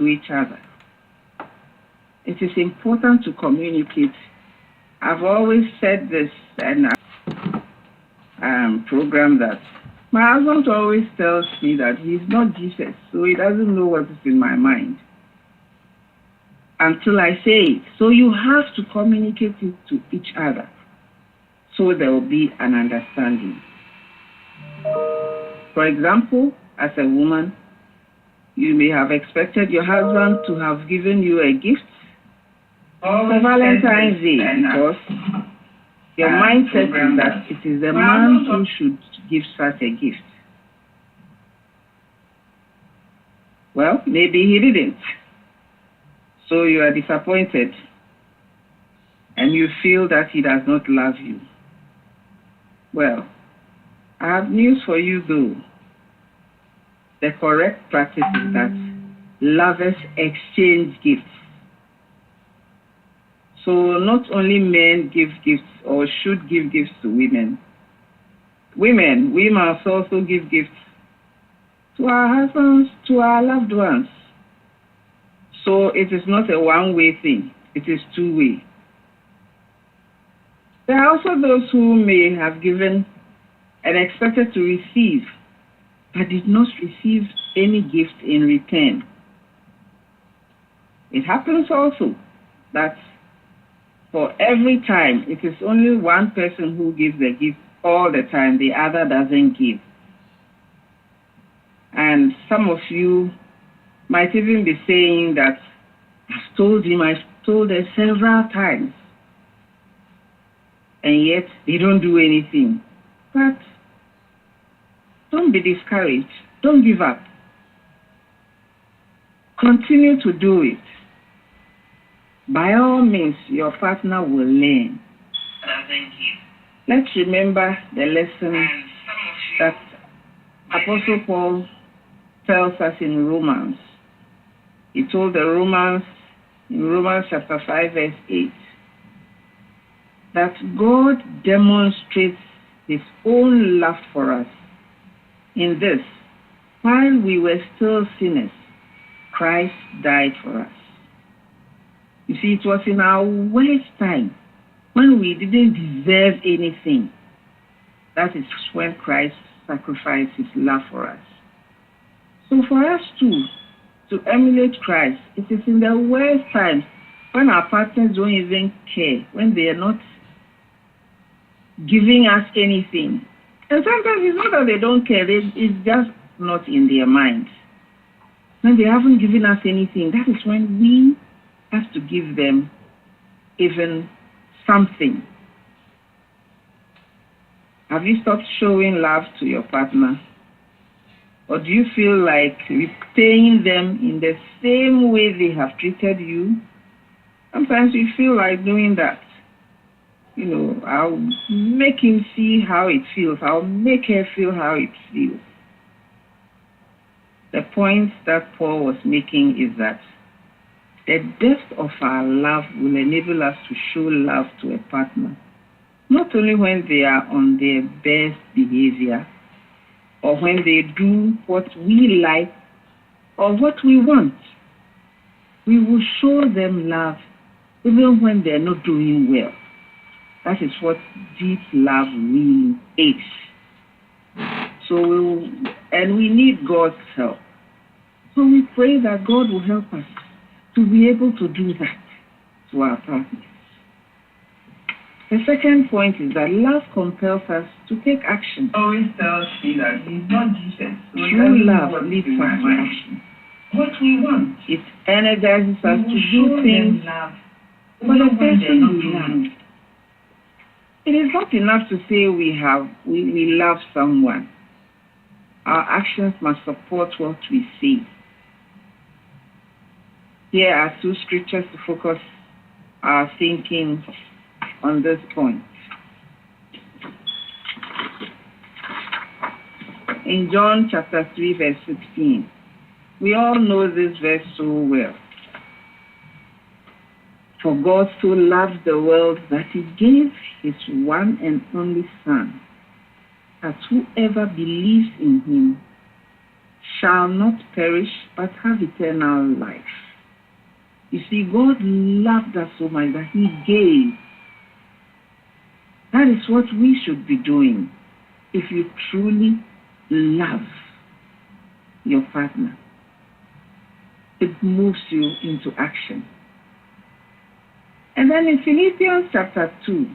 to each other. It is important to communicate. I've always said this in a program that my husband always tells me that he's not Jesus, so he doesn't know what is in my mind until I say it. So you have to communicate it to each other so there will be an understanding. For example, as a woman, you may have expected your husband to have given you a gift for Valentine's Day because your mindset is that it is the man who should give such a gift. Well, maybe he didn't. So you are disappointed and you feel that he does not love you. Well, I have news for you though. The correct practice is that lovers exchange gifts. So not only men give gifts or should give gifts to women. Women, we must also give gifts to our husbands, to our loved ones. So it is not a one-way thing. It is two-way. There are also those who may have given and expected to receive, but did not receive any gift in return. It happens also that for every time, it is only one person who gives the gift all the time, the other doesn't give. And some of you might even be saying that, I've told him, I've told her several times, and yet they don't do anything. But don't be discouraged. Don't give up. Continue to do it. By all means, your partner will learn. Let's remember the lesson that Apostle Paul tells us in Romans. He told the Romans, in Romans chapter 5, verse 8, that God demonstrates his own love for us in this: while we were still sinners, Christ died for us. You see, it was in our worst time, when we didn't deserve anything. That is when Christ sacrificed his love for us. So for us too, to emulate Christ, it is in the worst times, when our partners don't even care, when they are not giving us anything. And sometimes it's not that they don't care, it's just not in their minds. When they haven't given us anything, that is when we have to give them even something. Have you stopped showing love to your partner? Or do you feel like repaying them in the same way they have treated you? Sometimes you feel like doing that. You know, I'll make him see how it feels. I'll make her feel how it feels. The point that Paul was making is that the depth of our love will enable us to show love to a partner, not only when they are on their best behavior, or when they do what we like or what we want. We will show them love even when they're not doing well. That is what deep love really is. So we need God's help. So we pray that God will help us to be able to do that to our partners. The second point is that love compels us to take action. Always tells me that he's not Jesus. So true love leads us to action. What we want. It energizes us to do things for the person we love. It is not enough to say we love someone. Our actions must support what we say. Here are two scriptures to focus our thinking on this point. In John chapter 3, verse 16, we all know this verse so well. For God so loved the world that he gave his one and only Son, that whoever believes in him shall not perish but have eternal life. You see, God loved us so much that He gave. That is what we should be doing if you truly love your partner. It moves you into action. And then in Philippians chapter 2,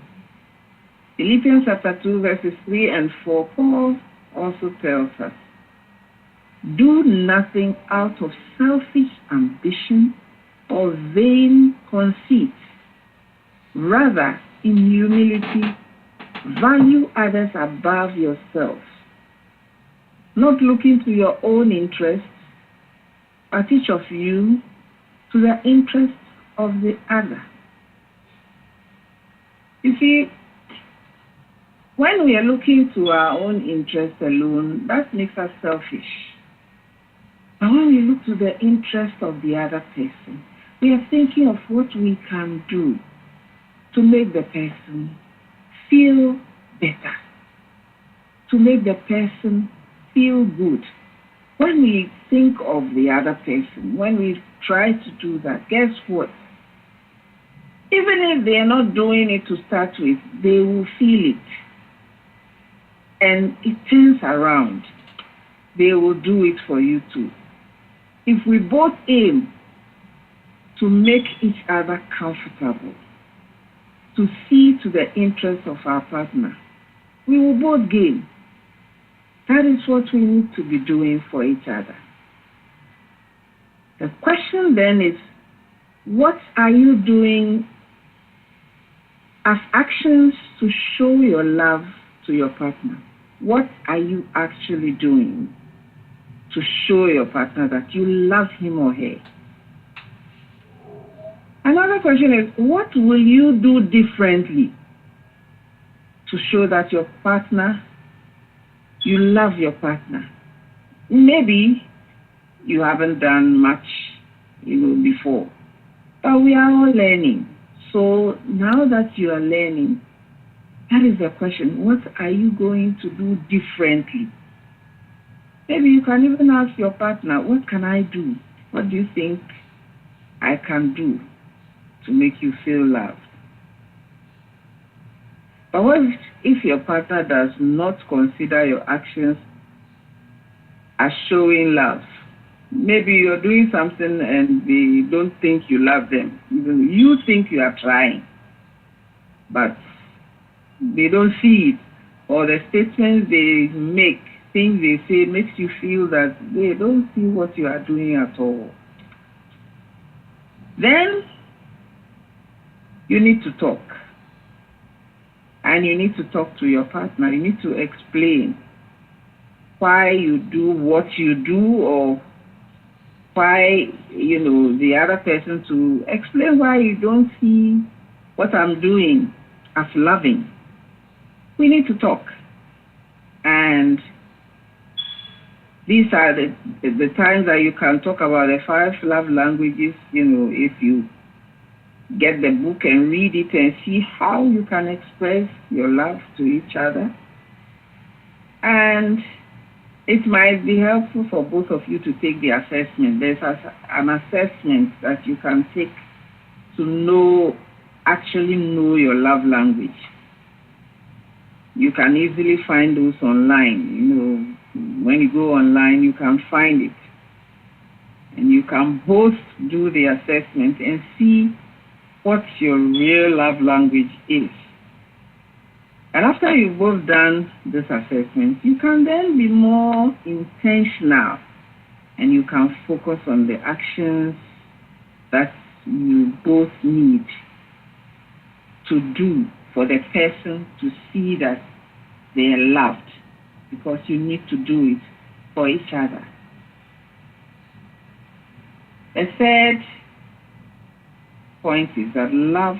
verses 3 and 4, Paul also tells us, do nothing out of selfish ambition or vain conceit. Rather, in humility, value others above yourself, not looking to your own interests, but each of you to the interests of the other. You see, when we are looking to our own interests alone, that makes us selfish. But when we look to the interest of the other person, we are thinking of what we can do to make the person feel better, to make the person feel good. When we think of the other person, when we try to do that, guess what? Even if they are not doing it to start with, they will feel it. And it turns around. They will do it for you too. If we both aim to make each other comfortable, to see to the interests of our partner, we will both gain. That is what we need to be doing for each other. The question then is, what are you doing as actions to show your love to your partner? What are you actually doing to show your partner that you love him or her? Another question is, what will you do differently to show that your partner, you love your partner? Maybe you haven't done much, before, but we are all learning. So now that you are learning, that is the question. What are you going to do differently? Maybe you can even ask your partner, what can I do? What do you think I can do to make you feel loved? But what if your partner does not consider your actions as showing love? Maybe you're doing something and they don't think you love them. Even you think you are trying, but they don't see it. Or the statements they make, things they say, makes you feel that they don't see what you are doing at all. Then you need to talk. And you need to talk to your partner. You need to explain why you do what you do, or why, the other person, to explain why you don't see what I'm doing as loving. We need to talk. And these are the times that you can talk about the 5 love languages, if you get the book and read it and see how you can express your love to each other. And it might be helpful for both of you to take the assessment. There's an assessment that you can take to actually know your love language. You can easily find those online. When you go online, you can find it. And you can both do the assessment and see what your real love language is. And after you've both done this assessment, you can then be more intentional, and you can focus on the actions that you both need to do for the person to see that they are loved, because you need to do it for each other. The third point is that love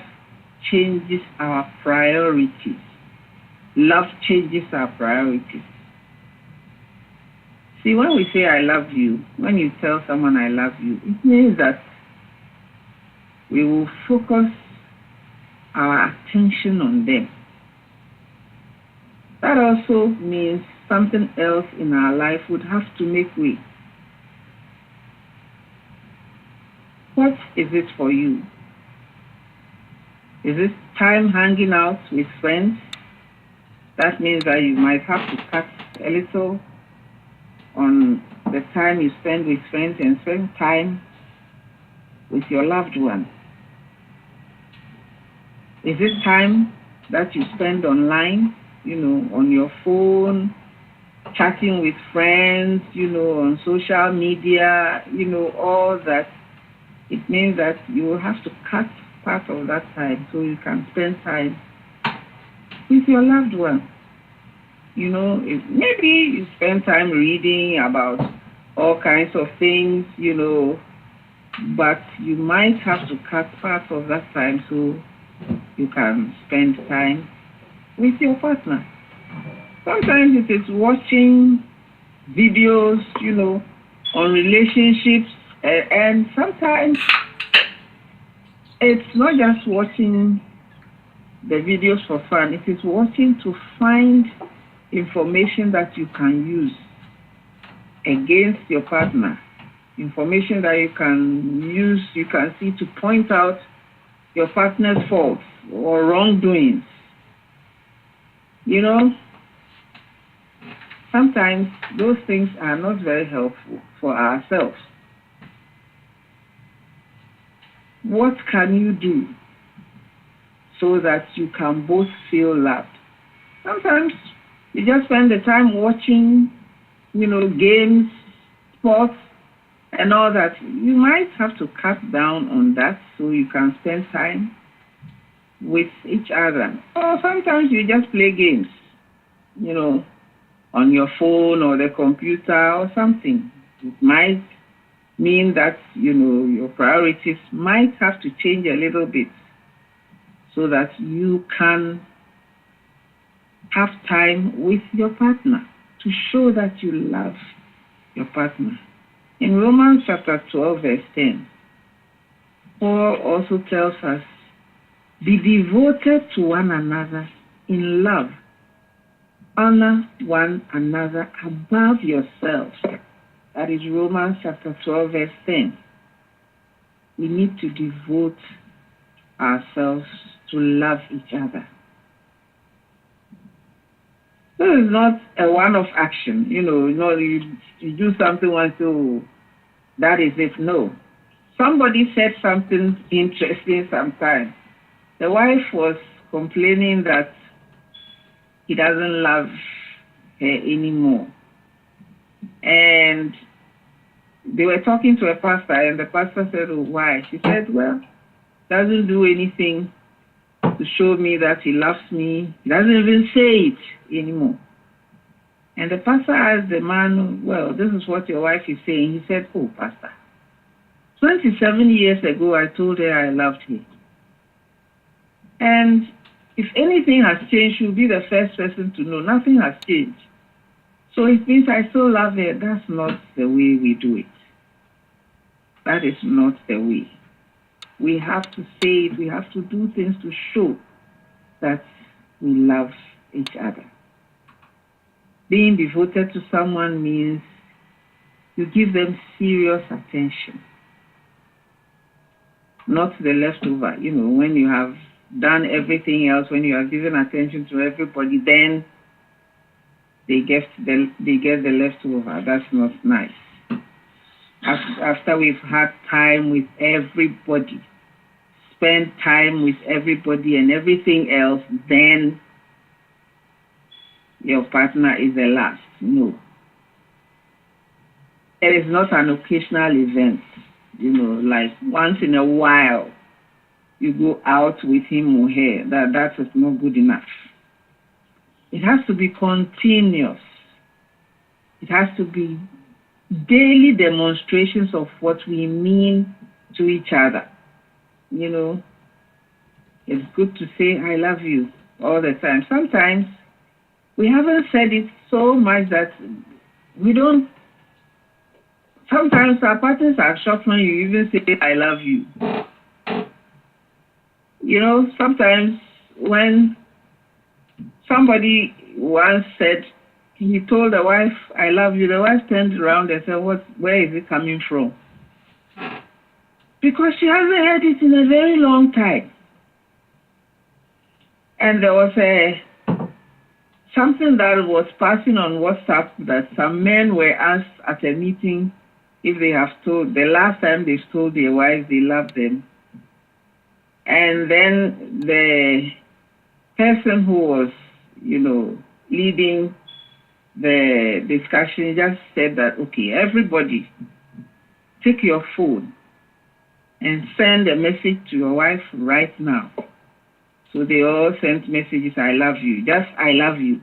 changes our priorities. Love changes our priorities. See, when we say I love you, when you tell someone I love you, it means that we will focus our attention on them. That also means something else in our life would have to make way. What is it for you? Is it time hanging out with friends? That means that you might have to cut a little on the time you spend with friends and spend time with your loved one. Is it time that you spend online, on your phone, chatting with friends, on social media, all that? It means that you will have to cut part of that time so you can spend time with your loved one. Maybe you spend time reading about all kinds of things, but you might have to cut part of that time so you can spend time with your partner. Sometimes it is watching videos, on relationships, and sometimes it's not just watching the videos for fun. It is watching to find information that you can use against your partner. Information that you can use, you can see to point out your partner's faults or wrongdoings. Sometimes those things are not very helpful for ourselves. What can you do so that you can both feel loved? Sometimes you just spend the time watching, games, sports, and all that. You might have to cut down on that so you can spend time with each other. Or sometimes you just play games, on your phone or the computer or something. It might mean that, your priorities might have to change a little bit so that you can have time with your partner to show that you love your partner. In Romans chapter 12, verse 10, Paul also tells us, be devoted to one another in love. Honor one another above yourselves. That is Romans chapter 12, verse 10. We need to devote ourselves to love each other. This is not a one-off action. You do something once, so that is it. No. Somebody said something interesting sometime. The wife was complaining that he doesn't love her anymore. And they were talking to a pastor, and the pastor said, oh, why? She said, well, doesn't do anything to show me that he loves me. He doesn't even say it anymore. And the pastor asked the man, well, this is what your wife is saying. He said, oh, pastor, 27 years ago, I told her I loved her. And if anything has changed, she'll be the first person to know. Nothing has changed. So it means I still love her. That's not the way we do it. That is not the way. We have to say it. We have to do things to show that we love each other. Being devoted to someone means you give them serious attention, not the leftover. When you have done everything else, when you have given attention to everybody, then they get the leftover. That's not nice. After we've had time with everybody, spend time with everybody and everything else, then your partner is the last. No. It is not an occasional event, like once in a while you go out with him or her. That is not good enough. It has to be continuous. It has to be daily demonstrations of what we mean to each other. It's good to say I love you all the time. Sometimes we haven't said it so much that we don't. Sometimes our partners are shocked when you even say I love you. Sometimes when somebody once said, he told the wife, I love you, the wife turned around and said, where is it coming from? because she hasn't heard it in a very long time. And there was something that was passing on WhatsApp that some men were asked at a meeting if they have told, the last time they've told their wives they love them. And then the person who was, leading the discussion just said that, okay, everybody take your phone and send a message to your wife right now. So they all sent messages, I love you, just I love you.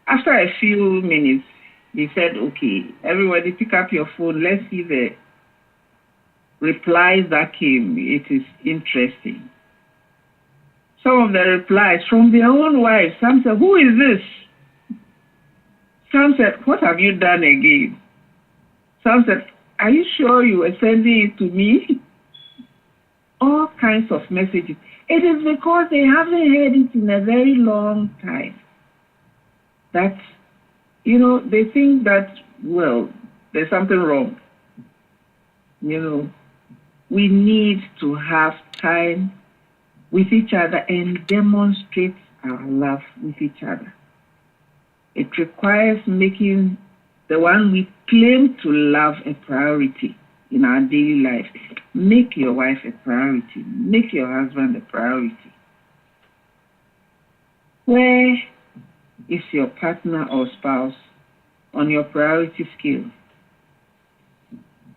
After a few minutes, they said, okay, everybody pick up your phone, let's see the replies that came. It is interesting. Some of the replies from their own wives. Some said, who is this? Some said, what have you done again? Some said, are you sure you were sending it to me? All kinds of messages. It is because they haven't heard it in a very long time. That, they think that, well, there's something wrong. We need to have time with each other and demonstrate our love with each other. It requires making the one we claim to love a priority in our daily life. Make your wife a priority. Make your husband a priority. Where is your partner or spouse on your priority scale?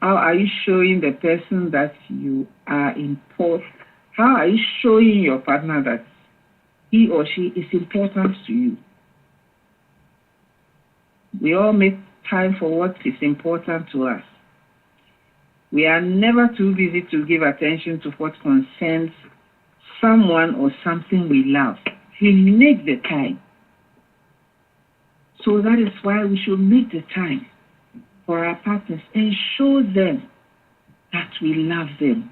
How are you showing the person that you are important? How are you showing your partner that he or she is important to you? We all make time for what is important to us. We are never too busy to give attention to what concerns someone or something we love. We make the time. So that is why we should make the time for our partners and show them that we love them.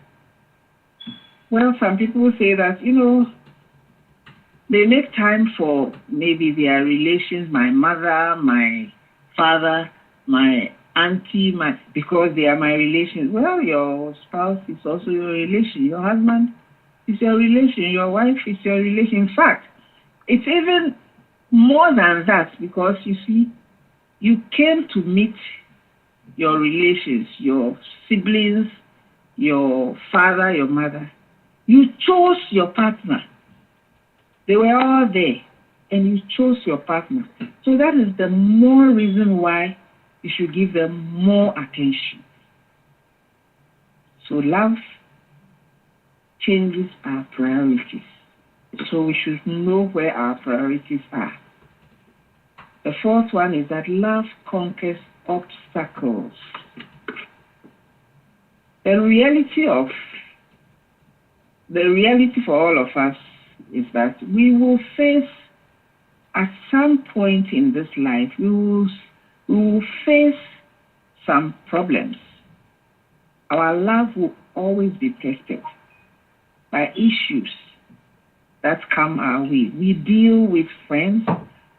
Well, some people say that, they make time for maybe their relations, my mother, my father, my auntie, because they are my relations. Well, your spouse is also your relation. Your husband is your relation. Your wife is your relation. In fact, it's even more than that, because you see, you came to meet your relations, your siblings, your father, your mother. You chose your partner. They were all there, and you chose your partner. So that is the more reason why you should give them more attention. So love changes our priorities. So we should know where our priorities are. The fourth one is that love conquers obstacles. The reality for all of us is that we will face, at some point in this life, we will face some problems. Our love will always be tested by issues that come our way. We deal with friends,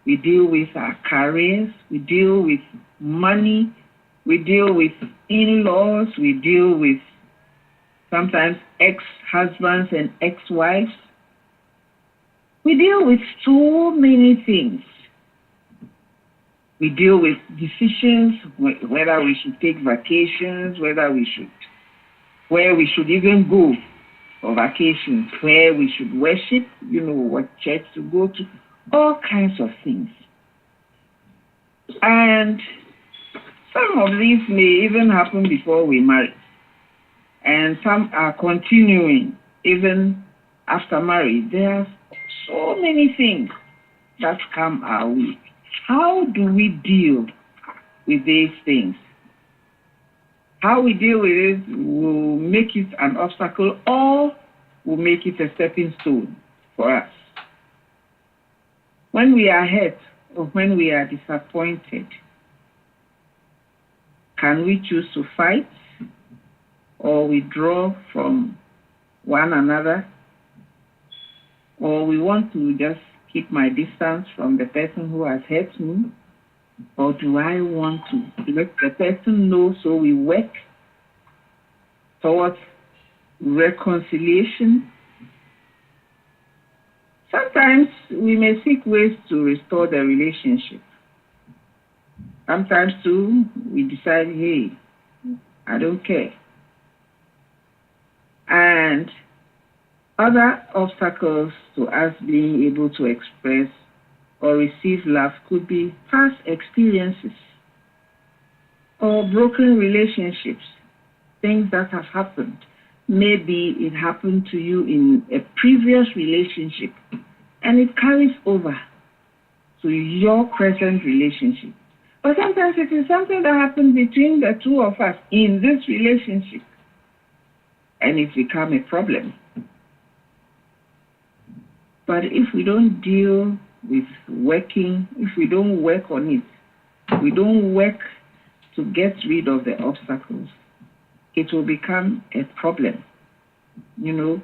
we deal with our careers, we deal with money, we deal with in-laws, we deal with sometimes ex-husbands and ex-wives. We deal with so many things. We deal with decisions, whether we should take vacations, where we should even go for vacations, where we should worship, what church to go to, all kinds of things. And some of these may even happen before we marry. And some are continuing even after marriage. There are so many things that come our way. How do we deal with these things? How we deal with it will make it an obstacle or will make it a stepping stone for us. When we are hurt or when we are disappointed, can we choose to fight or withdraw from one another? Or we want to just keep my distance from the person who has hurt me? Or do I want to let the person know so we work towards reconciliation. Sometimes we may seek ways to restore the relationship. Sometimes too, we decide, hey, I don't care. And other obstacles to us being able to express or receive love could be past experiences or broken relationships, things that have happened. Maybe it happened to you in a previous relationship and it carries over to your present relationship. But sometimes it is something that happened between the two of us in this relationship and it's become a problem. But if we don't deal with working, if we don't work on it, we don't work to get rid of the obstacles, it will become a problem, and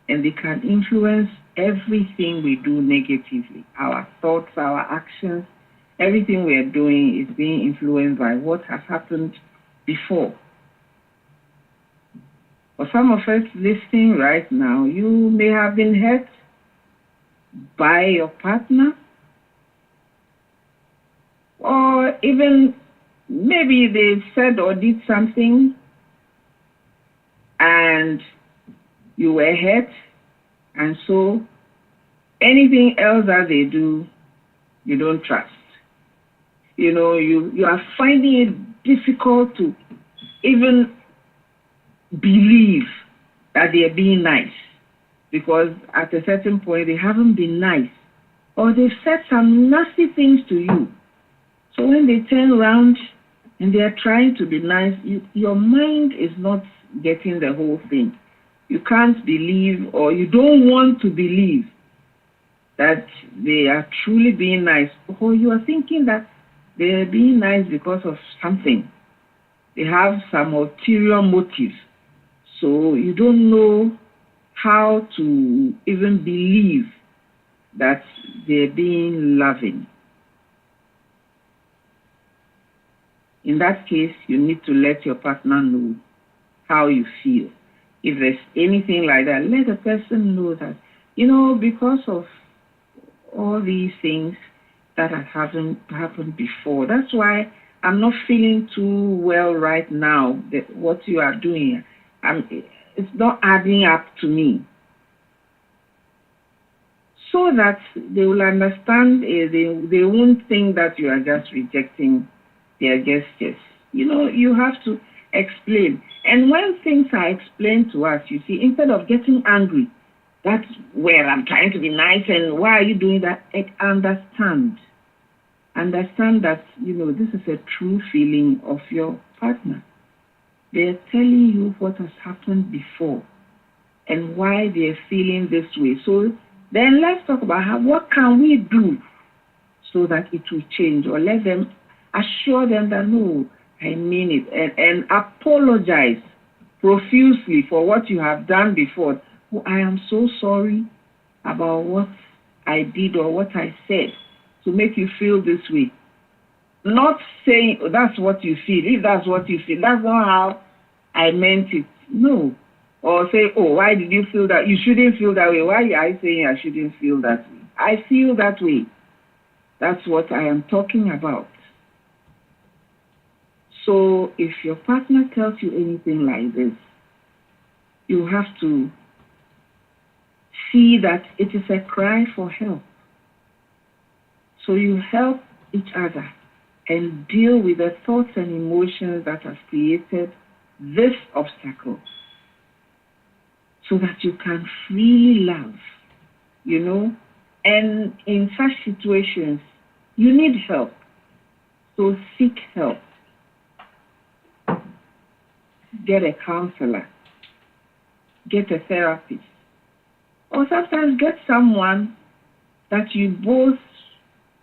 it can influence everything we do negatively. Our thoughts, our actions, everything we are doing is being influenced by what has happened before. For some of us listening right now, you may have been hurt by your partner, or even maybe they said or did something and you were hurt, and so anything else that they do, you don't trust. You are finding it difficult to even believe that they are being nice, because at a certain point they haven't been nice, or they've said some nasty things to you. So when they turn around and they are trying to be nice, your mind is not getting the whole thing. You can't believe, or you don't want to believe, that they are truly being nice, or you are thinking that they are being nice because of something. They have some ulterior motive. So you don't know how to even believe that they're being loving. In that case, you need to let your partner know how you feel. If there's anything like that, let the person know that, because of all these things that have happened before. That's why I'm not feeling too well right now, that what you are doing. It's not adding up to me. So that they will understand, they won't think that you are just rejecting their gestures. You have to explain. And when things are explained to us, you see, instead of getting angry, that's where I'm trying to be nice and why are you doing that? Understand. Understand that, this is a true feeling of your partner. They're telling you what has happened before and why they're feeling this way. So then let's talk about what can we do so that it will change, or let them assure them that, no, I mean it, and apologize profusely for what you have done before. Oh, I am so sorry about what I did or what I said to make you feel this way. Not saying, oh, that's what you feel. If that's what you feel, that's not how I meant it. No. Or say, oh, why did you feel that? You shouldn't feel that way. Why are you saying I shouldn't feel that way? I feel that way. That's what I am talking about. So if your partner tells you anything like this, you have to see that it is a cry for help. So you help each other and deal with the thoughts and emotions that have created this obstacle, so that you can freely love, And in such situations, you need help. So seek help. Get a counselor. Get a therapist. Or sometimes get someone that you both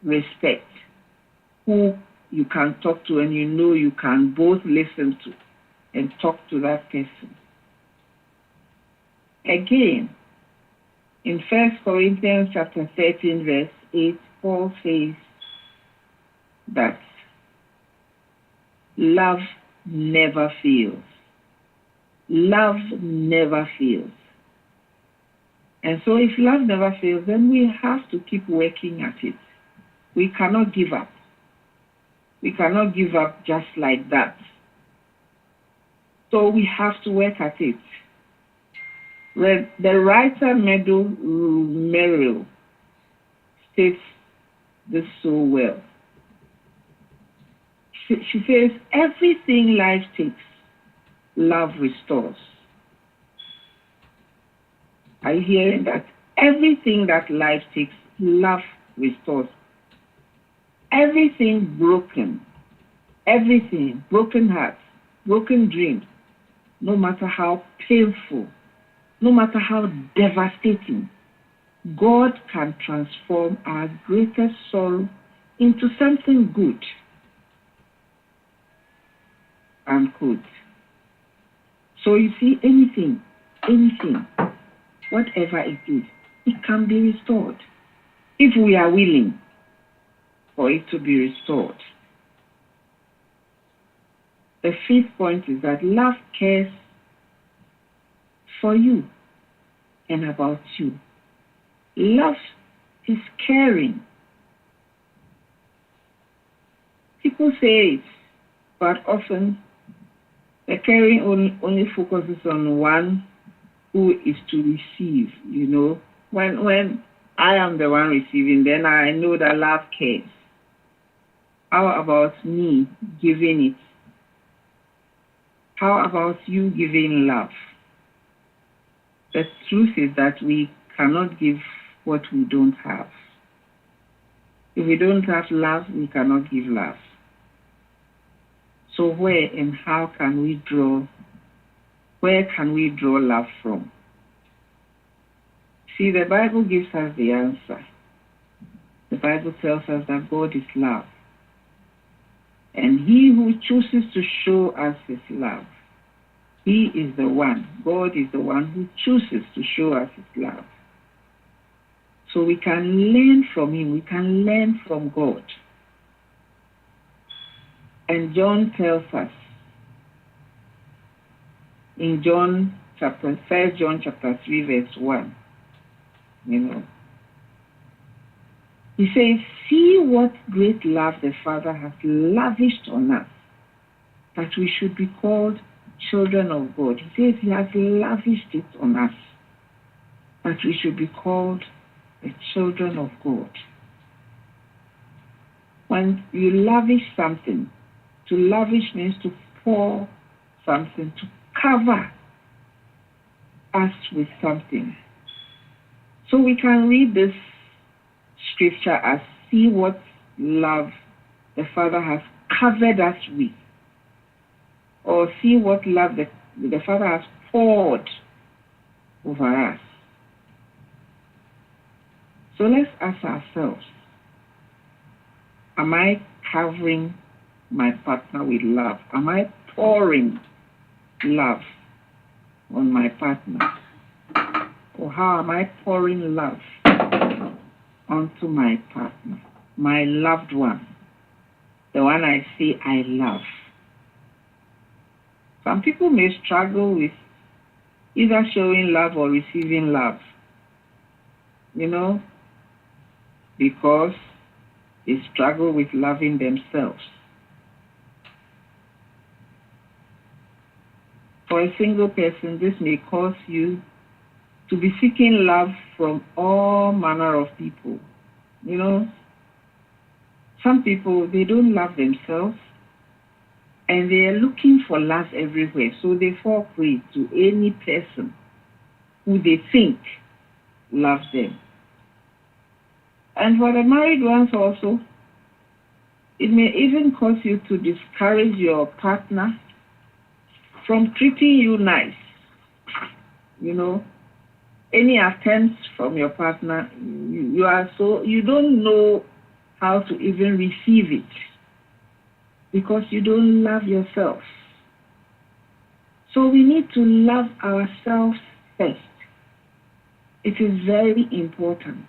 respect, who you can talk to and you can both listen to and talk to that person. Again, in 1 Corinthians chapter 13, verse 8, Paul says that love never fails. Love never fails. And so if love never fails, then we have to keep working at it. We cannot give up. We cannot give up just like that. So we have to work at it. The writer Merrill states this so well. She says, everything life takes, love restores. Are you hearing that? Everything that life takes, love restores. Everything broken, broken hearts, broken dreams, no matter how painful, no matter how devastating, God can transform our greatest sorrow into something good. Unquote. So you see, anything, whatever it is, it can be restored if we are willing for it to be restored. The fifth point is that love cares for you and about you. Love is caring. People say it, but often the caring only focuses on one who is to receive, you know. When I am the one receiving, then I know that love cares. How about me giving it? How about you giving love? The truth is that we cannot give what we don't have. If we don't have love, we cannot give love. So where and how can we draw? Where can we draw love from? See, the Bible gives us the answer. The Bible tells us that God is love. And he who chooses to show us his love, he is the one, God is the one who chooses to show us his love. So we can learn from him, we can learn from God. And John tells us in 1 John chapter 3, verse 1, you know, he says, see what great love the Father has lavished on us, that we should be called children of God. He says he has lavished it on us, that we should be called the children of God. When you lavish something, to lavish means to pour something, to cover us with something. So we can read this scripture as see what love the Father has covered us with, or see what love the Father has poured over us. So let's ask ourselves, am I covering my partner with love? Am I pouring love on my partner? Or how am I pouring love onto my partner, my loved one, the one I say I love? Some people may struggle with either showing love or receiving love, you know, because they struggle with loving themselves. For a single person, this may cause you to be seeking love from all manner of people. You know, some people, they don't love themselves and they are looking for love everywhere. So they fall prey to any person who they think loves them. And for the married ones also, it may even cause you to discourage your partner from treating you nice. You know, any attempts from your partner, you don't know how to even receive it because you don't love yourself. So we need to love ourselves first. It is very important.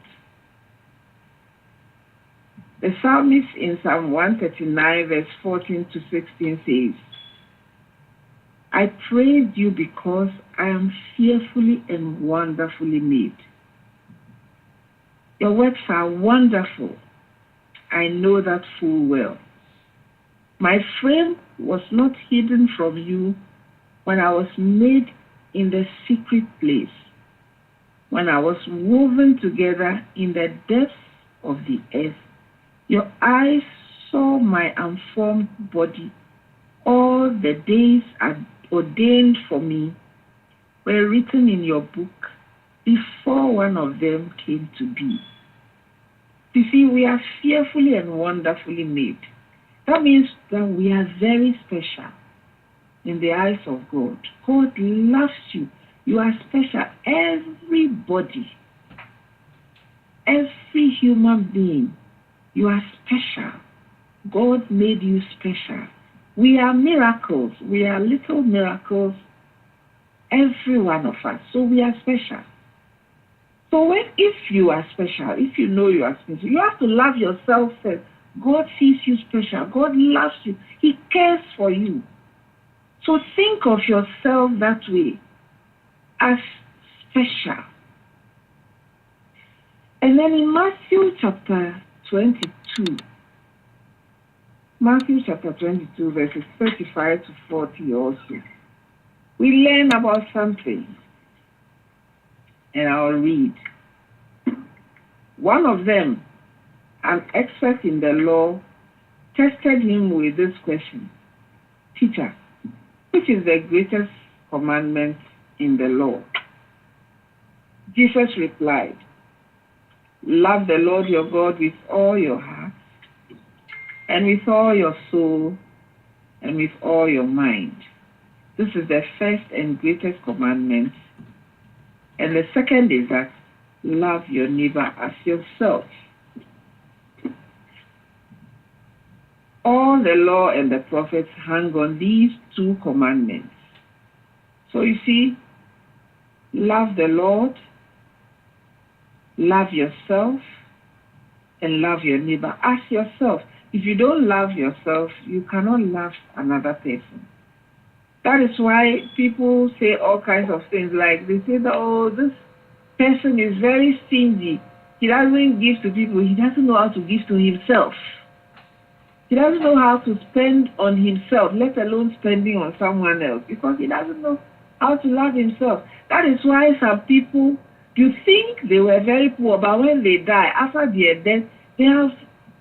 The psalmist in Psalm 139, verse 14 to 16 says, I praise you because I am fearfully and wonderfully made. Your works are wonderful. I know that full well. My frame was not hidden from you when I was made in the secret place, when I was woven together in the depths of the earth. Your eyes saw my unformed body. All the days ordained for me were written in your book before one of them came to be. You see, we are fearfully and wonderfully made. That means that we are very special in the eyes of God. God loves you. You are special. Everybody, every human being, you are special. God made you special. We are miracles. We are little miracles, every one of us. So we are special. So if you are special, if you know you are special, you have to love yourself first. God sees you special. God loves you. He cares for you. So think of yourself that way, as special. And then in Matthew chapter 22, verses 35 to 40 also, we learn about something. And I'll read. One of them, an expert in the law, tested him with this question: Teacher, which is the greatest commandment in the law? Jesus replied, love the Lord your God with all your heart, and with all your soul, and with all your mind. This is the first and greatest commandment. And the second is that love your neighbor as yourself. All the law and the prophets hang on these two commandments. So you see, love the Lord, love yourself, and love your neighbor as yourself. If you don't love yourself, you cannot love another person. That is why people say all kinds of things, like they say that, oh, this person is very stingy. He doesn't give to people. He doesn't know how to give to himself. He doesn't know how to spend on himself, let alone spending on someone else, because he doesn't know how to love himself. That is why some people, you think they were very poor, but when they die, after their death, they have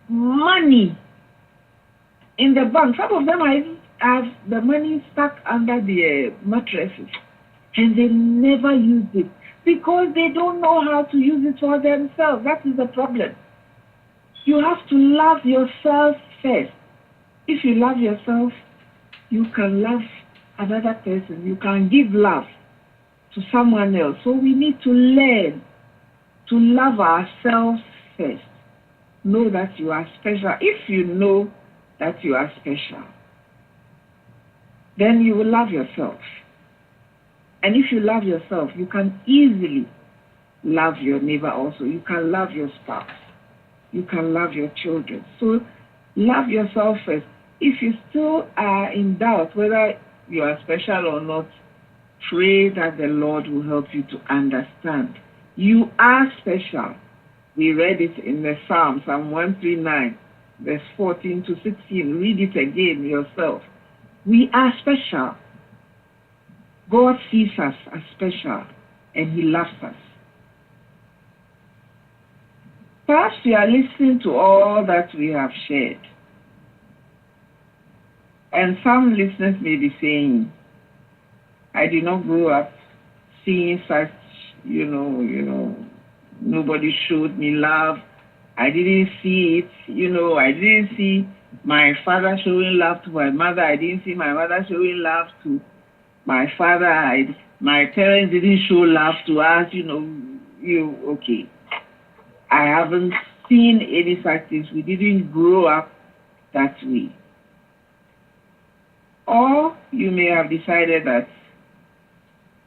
money in the bank. Some of them have the money stuck under their mattresses, and they never use it because they don't know how to use it for themselves. That is the problem. You have to love yourself first. If you love yourself, you can love another person. You can give love to someone else. So we need to learn to love ourselves first. Know that you are special. If you know that you are special, then you will love yourself. And if you love yourself, you can easily love your neighbor also. You can love your spouse. You can love your children. So love yourself first. If you still are in doubt whether you are special or not, pray that the Lord will help you to understand. You are special. We read it in the Psalm 139, verse 14 to 16. Read it again yourself. We are special. God sees us as special, and He loves us. Perhaps you are listening to all that we have shared, and some listeners may be saying, I did not grow up seeing such, nobody showed me love. I didn't see it, I didn't see my father showing love to my mother. I didn't see my mother showing love to my father. My parents didn't show love to us, okay. I haven't seen any such things. We didn't grow up that way. Or you may have decided that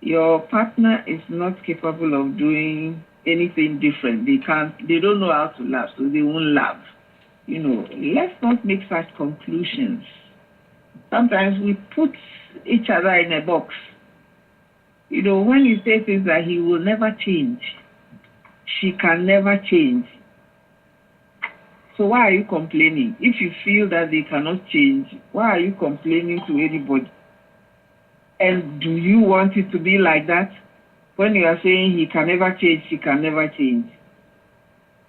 your partner is not capable of doing anything different. They don't know how to love, so they won't love. Let's not make such conclusions. Sometimes we put each other in a box. When you say things that he will never change, she can never change. So why are you complaining? If you feel that they cannot change, why are you complaining to anybody? And do you want it to be like that? When you are saying he can never change, she can never change.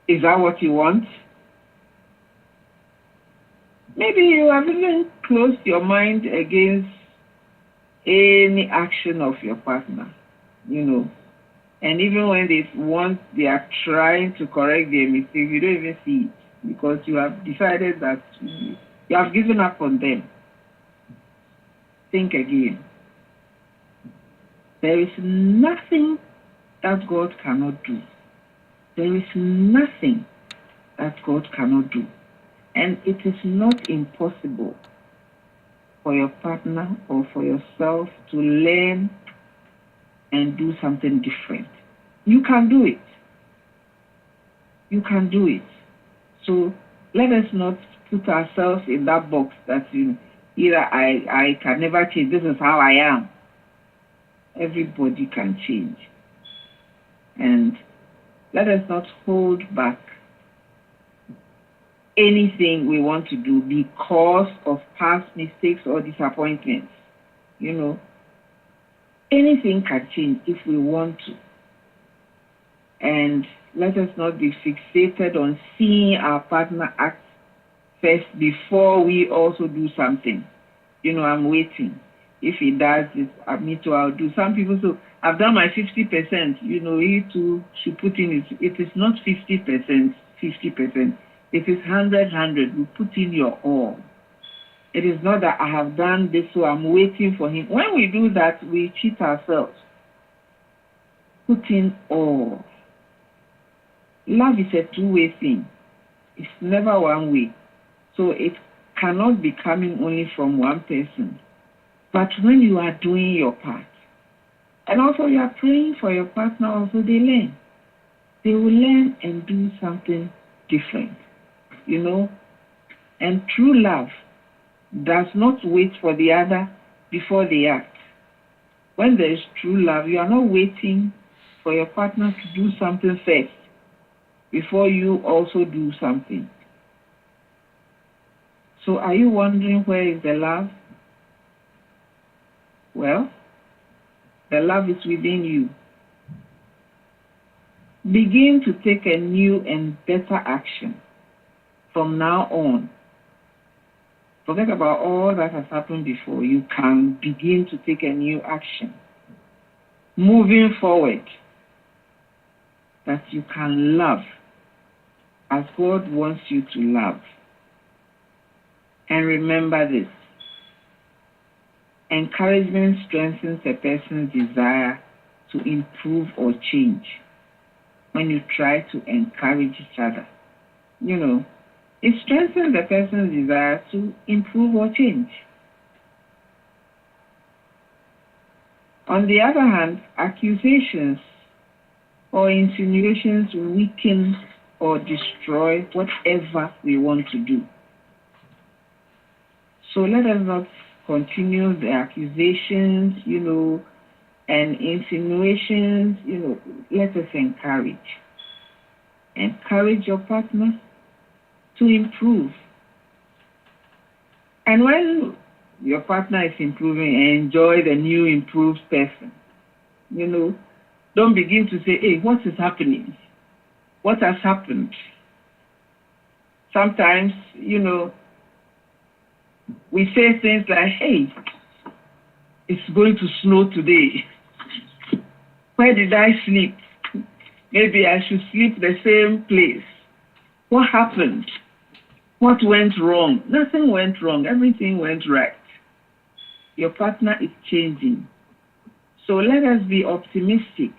Is that what you want? Maybe you have even closed your mind against any action of your partner, And even when they are trying to correct their mistakes, you don't even see it because you have decided that you have given up on them. Think again. There is nothing that God cannot do. There is nothing that God cannot do. And it is not impossible for your partner or for yourself to learn and do something different. You can do it. You can do it. So let us not put ourselves in that box that either I can never change. This is how I am. Everybody can change. And let us not hold back anything we want to do because of past mistakes or disappointments. Anything can change if we want to. And let us not be fixated on seeing our partner act first before we also do something. I'm waiting. If he does this, me too, I'll do. Some people say, I've done my 50%. He too should put in it is not 50%, 50%. It is 100. You put in your all. It is not that I have done this, so I'm waiting for him. When we do that, we cheat ourselves. Put in all. Love is a two-way thing. It's never one way. So it cannot be coming only from one person. But when you are doing your part, and also you are praying for your partner, also they learn. They will learn and do something different, And true love does not wait for the other before they act. When there is true love, you are not waiting for your partner to do something first before you also do something. So are you wondering where is the love? Well, the love is within you. Begin to take a new and better action from now on. Forget about all that has happened before. You can begin to take a new action. Moving forward, that you can love as God wants you to love. And remember this. Encouragement strengthens a person's desire to improve or change when you try to encourage each other. It strengthens the person's desire to improve or change. On the other hand, accusations or insinuations weaken or destroy whatever we want to do. So let us not continue the accusations, and insinuations, let us encourage. Encourage your partner to improve. And when your partner is improving, enjoy the new improved person. Don't begin to say, hey, what is happening? What has happened? Sometimes, we say things like, hey, it's going to snow today. Where did I sleep? Maybe I should sleep the same place. What happened? What went wrong? Nothing went wrong. Everything went right. Your partner is changing. So let us be optimistic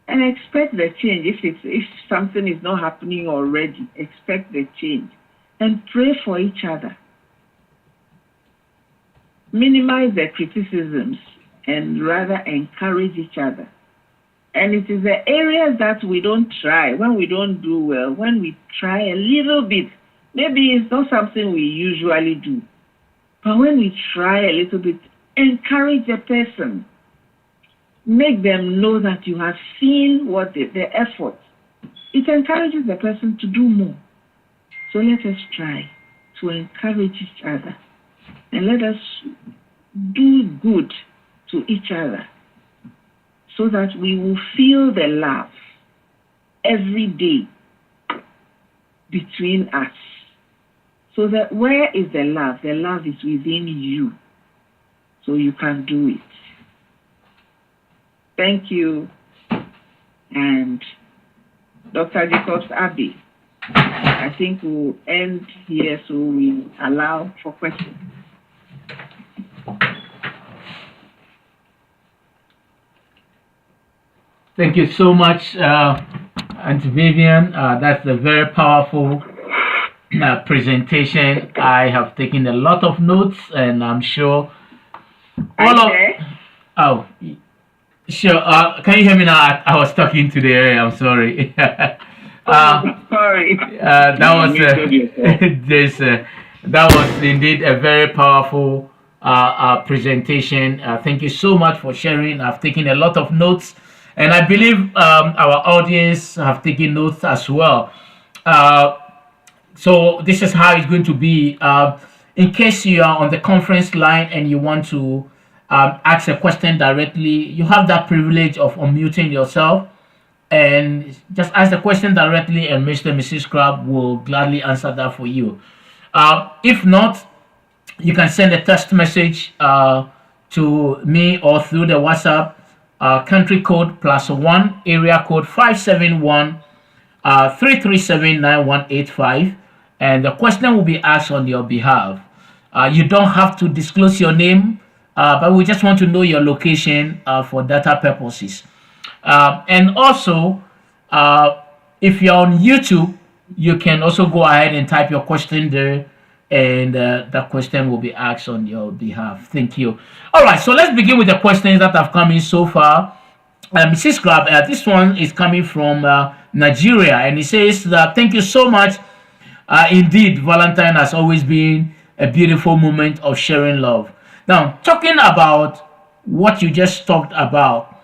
and expect the change. If something is not happening already, expect the change and pray for each other. Minimize the criticisms and rather encourage each other. And it is the areas that we don't try, when we don't do well, when we try a little bit, maybe it's not something we usually do. But when we try a little bit, encourage the person. Make them know that you have seen what the effort. It encourages the person to do more. So let us try to encourage each other. And let us do good to each other so that we will feel the love every day between us. So that where is the love? The love is within you. So you can do it. Thank you. And Dr. Jacobs Abbey, I think we'll end here so we allow for questions. Thank you so much, Auntie Vivian. That's a very powerful presentation. I have taken a lot of notes, and I'm sure all of. Oh, sure. Can you hear me now? I was talking to the area. I'm sorry. Sorry. That was this. That was indeed a very powerful presentation. Thank you so much for sharing. I've taken a lot of notes, and I believe our audience have taken notes as well. So this is how it's going to be. In case you are on the conference line and you want to ask a question directly, you have that privilege of unmuting yourself and just ask the question directly, and Mr. and Mrs. Crab will gladly answer that for you. If not, you can send a text message to me or through the WhatsApp, country code +1, area code 571 3379185, and the question will be asked on your behalf. You don't have to disclose your name, but we just want to know your location for data purposes. And also, if you're on YouTube, you can also go ahead and type your question there, and that question will be asked on your behalf. Thank you. All right, so let's begin with the questions that have come in so far. Mrs. Crab, this one is coming from Nigeria, and he says that thank you so much. Indeed, Valentine has always been a beautiful moment of sharing love. Now, talking about what you just talked about,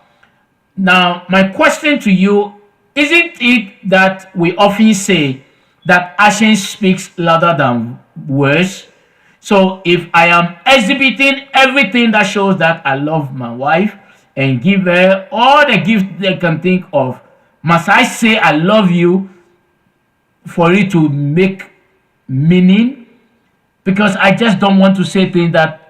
now my question to you, isn't it that we often say that action speaks louder than words? So if I am exhibiting everything that shows that I love my wife and give her all the gifts they can think of, must I say I love you for it to make meaning? Because I just don't want to say things that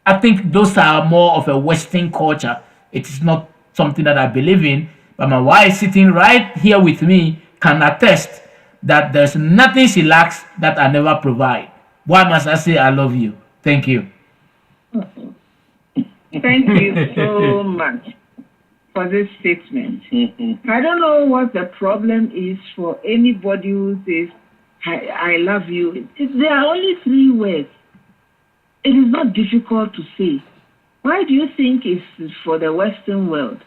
I think those are more of a Western culture. It is not something that I believe in. But my wife sitting right here with me can attest that there's nothing she lacks that I never provide. Why must I say I love you? Thank you. Thank you so much for this statement. I don't know what the problem is for anybody who says, I love you. There are only 3 words. It is not difficult to say. Why do you think it's for the Western world?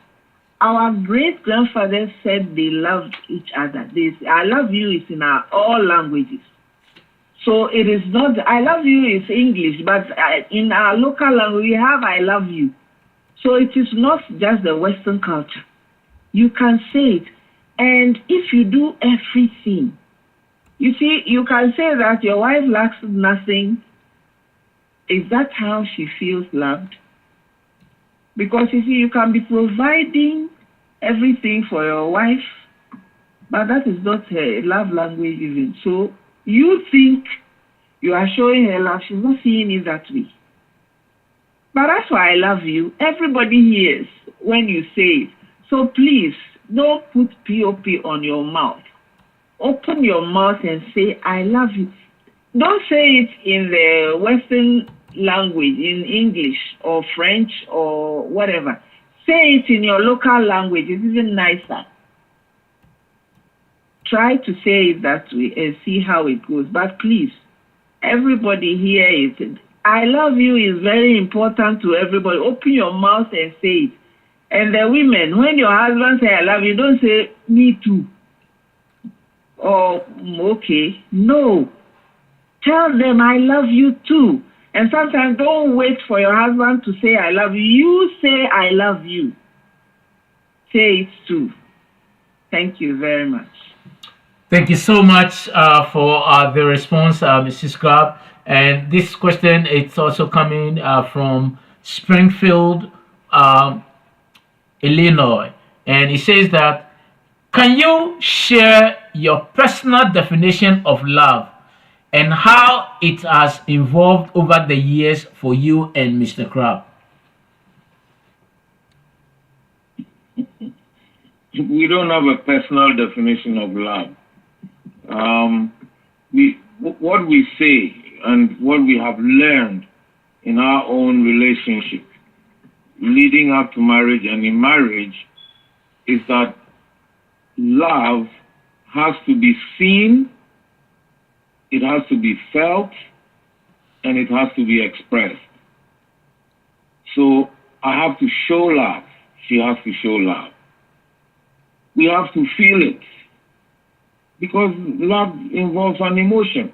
Our great grandfathers said they loved each other. This I love you is in all languages. So it is not, I love you is English, but in our local language, we have I love you. So it is not just the Western culture. You can say it. And if you do everything, you see, you can say that your wife lacks nothing. Is that how she feels loved? Because you see, you can be providing everything for your wife, but that is not her love language even. So you think you are showing her love, she's not seeing it that way. But that's why I love you. Everybody hears when you say it. So please, don't put POP on your mouth. Open your mouth and say, I love you. Don't say it in the Western language, in English or French or whatever. Say it in your local language. It's even nicer. Try to say it that way and see how it goes. But please, everybody hear it. I love you is very important to everybody. Open your mouth and say it. And the women, when your husband say I love you, don't say me too. Or okay. No. Tell them I love you too. And sometimes don't wait for your husband to say, I love you. You say, I love you. Say it too. Thank you very much. Thank you so much for the response, Mrs. Crab. And this question, it's also coming from Springfield, um, Illinois. And it says that, can you share your personal definition of love and how it has evolved over the years for you and Mr. Crab? We don't have a personal definition of love. What we say and what we have learned in our own relationship leading up to marriage and in marriage is that love has to be seen, it has to be felt, and it has to be expressed. So I have to show love. She has to show love. We have to feel it because love involves an emotion.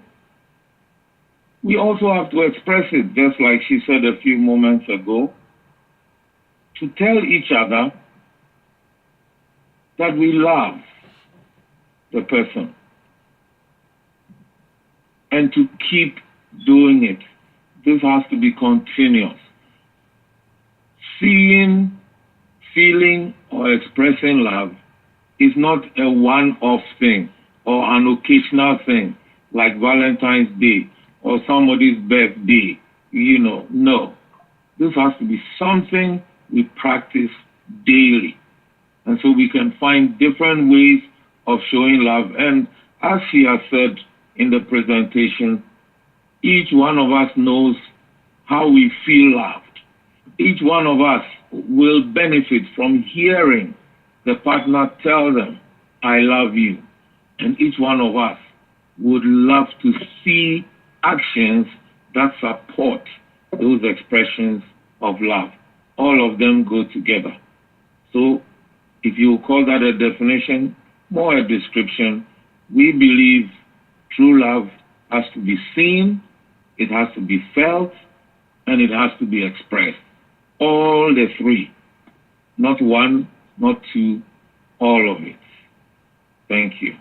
We also have to express it, just like she said a few moments ago, to tell each other that we love the person and to keep doing it. This has to be continuous. Seeing, feeling, or expressing love is not a one-off thing or an occasional thing like Valentine's Day or somebody's birthday. No. This has to be something we practice daily. And so we can find different ways of showing love. And as she has said in the presentation, each one of us knows how we feel loved. Each one of us will benefit from hearing the partner tell them, I love you. And each one of us would love to see actions that support those expressions of love. All of them go together. So if you call that a definition, more a description, we believe true love has to be seen, it has to be felt, and it has to be expressed. All the three. Not one, not two, all of it. Thank you.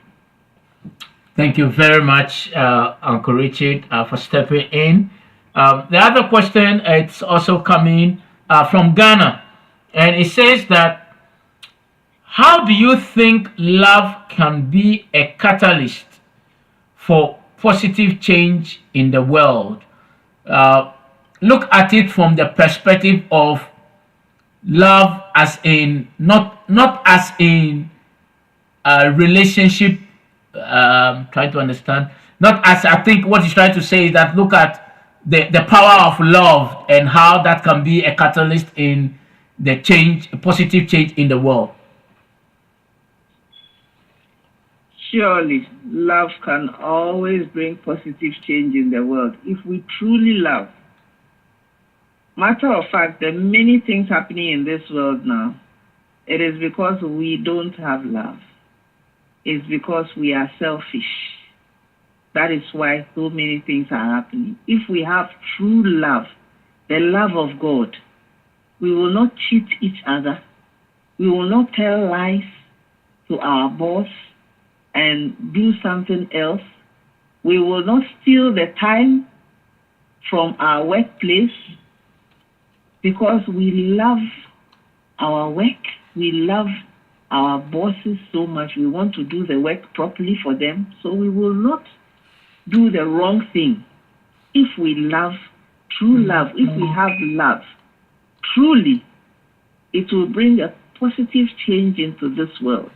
Thank you very much, Uncle Richard, for stepping in. The other question, it's also coming from Ghana, and it says that, how do you think love can be a catalyst for positive change in the world? Uh, Look at it from the perspective of love, as in not as in a relationship. Trying to understand, not as, I think what he's trying to say is that, look at the power of love and how that can be a catalyst in the change, positive change in the world. Surely, love can always bring positive change in the world if we truly love. Matter of fact, there are many things happening in this world now. It is because we don't have love. It's because we are selfish. That is why so many things are happening. If we have true love, the love of God, we will not cheat each other. We will not tell lies to our boss and do something else. We will not steal the time from our workplace because we love our work. We love our bosses so much. We want to do the work properly for them. So we will not do the wrong thing. If we love, true love, if we have love, truly, it will bring a positive change into this world.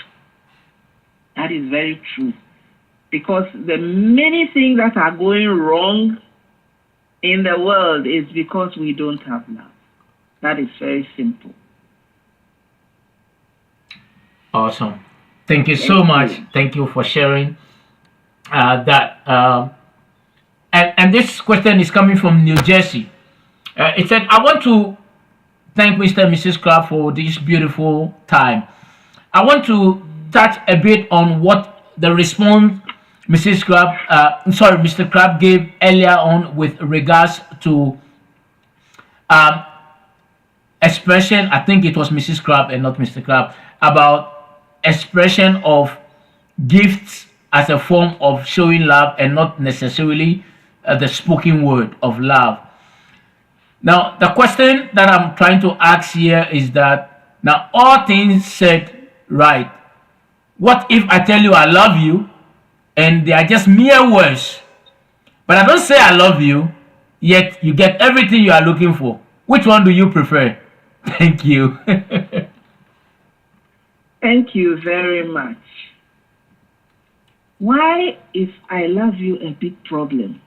That is very true. Because the many things that are going wrong in the world is because we don't have love. That is very simple. Awesome. Thank you so much. Thank you for sharing that. And this question is coming from New Jersey. It said, I want to thank Mr. and Mrs. Crab for this beautiful time. I want to touch a bit on what the response Mrs. Crab, sorry, Mr. Crab gave earlier on with regards to um, expression. I think it was Mrs. Crab and not Mr. Crab, about expression of gifts as a form of showing love and not necessarily the spoken word of love. Now, the question that I'm trying to ask here is that now all things said right, what if I tell you I love you and they are just mere words, but I don't say I love you, yet you get everything you are looking for? Which one do you prefer? Thank you. Thank you very much. Why is I love you a big problem?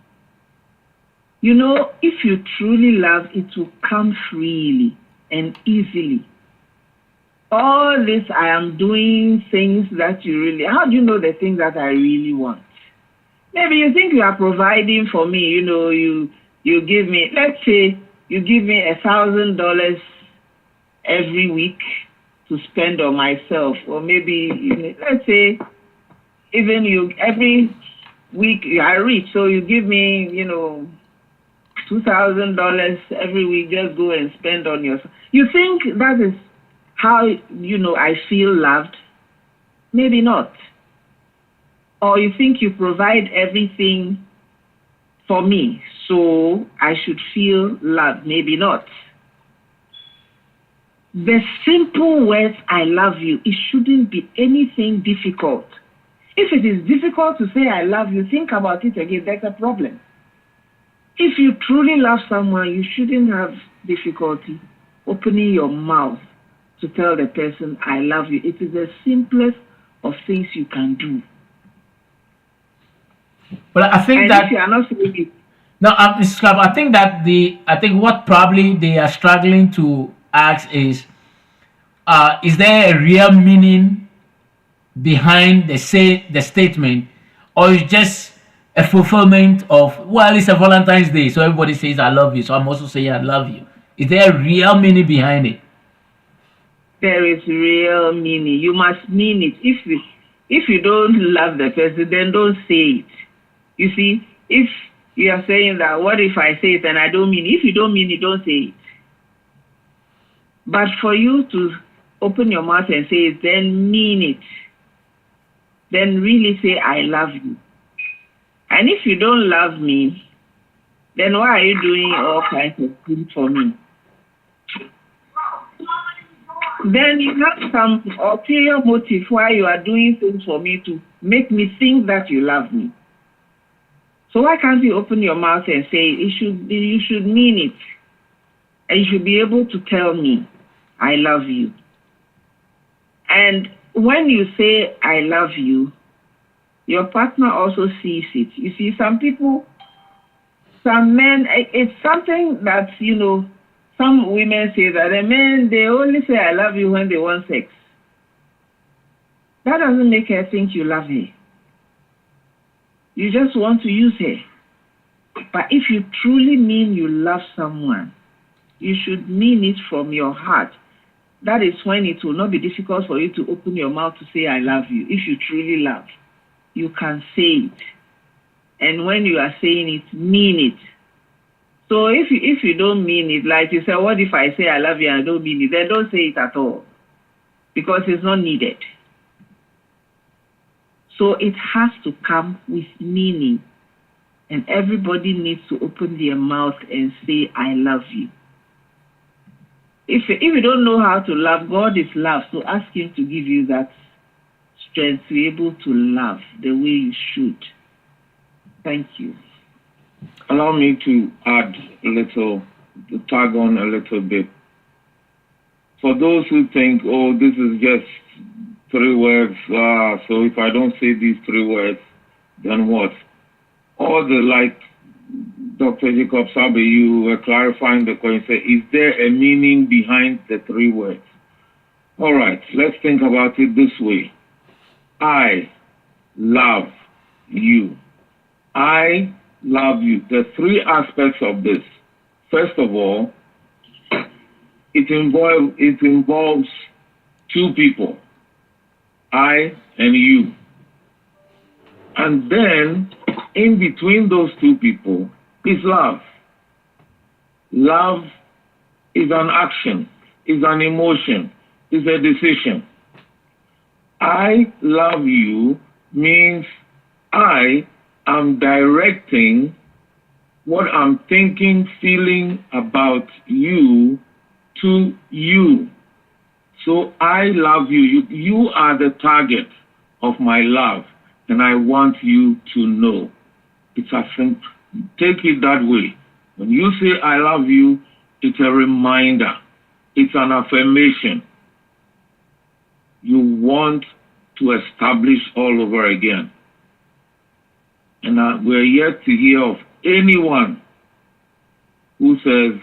You know, if you truly love, it will come freely and easily. All this I am doing things that you really, how do you know the things that I really want? Maybe you think you are providing for me, you give me, let's say you give me $1,000 every week to spend on myself, or maybe let's say even you every week you are rich, so you give me, $2,000 every week, just go and spend on yourself. You think that is how I feel loved? Maybe not. Or you think you provide everything for me, so I should feel loved? Maybe not. The simple words I love you, it shouldn't be anything difficult. If it is difficult to say I love you, think about it again. That's a problem. If you truly love someone, you shouldn't have difficulty opening your mouth to tell the person I love you. It is the simplest of things you can do. But I think And if that you are not saying it, now, Mr. Crab, I think that I think what probably they are struggling to ask is there a real meaning behind the statement, or is just a fulfillment of, well, it's a Valentine's Day, so everybody says I love you, so I'm also saying I love you. Is there a real meaning behind it? there is real meaning. You must mean it. If you don't love the person, then don't say it. You see, if you are saying that, what if I say it and I don't mean it? If you don't mean it, don't say it. But for you to open your mouth and say it, then mean it. Then really say, I love you. And if you don't love me, then why are you doing all kinds of things for me? Then you have some ulterior motive why you are doing things for me to make me think that you love me. So why can't you open your mouth and say it? You should mean it. And you should be able to tell me, I love you. And when you say, I love you, your partner also sees it. You see, some people, some men, it's something that, some women say that the men, they only say, I love you when they want sex. That doesn't make her think you love her. You just want to use her. But if you truly mean you love someone, you should mean it from your heart. That is when it will not be difficult for you to open your mouth to say, I love you. If you truly love, you can say it. And when you are saying it, mean it. So if you don't mean it, like you say, what if I say I love you and I don't mean it? Then don't say it at all, because it's not needed. So it has to come with meaning. And everybody needs to open their mouth and say, I love you. If you don't know how to love, God is love. So ask him to give you that strength to be able to love the way you should. Thank you. Allow me to add to tag on a little bit. For those who think, oh, this is just 3 words, so if I don't say these 3 words, then what? Or like Dr. Jacob Sabe, you were clarifying the question, say, is there a meaning behind the 3 words? All right, let's think about it this way. I love you. I love you. There are 3 aspects of this. First of all, it involves 2 people, I and you. And then, in between those two people, is love. Love is an action, is an emotion, is a decision. I love you means I am directing what I'm thinking, feeling about you to you. So I love you. You are the target of my love, and I want you to know. It's a simple. Take it that way. When you say I love you, it's a reminder. It's an affirmation. You want to establish all over again. And we're yet to hear of anyone who says,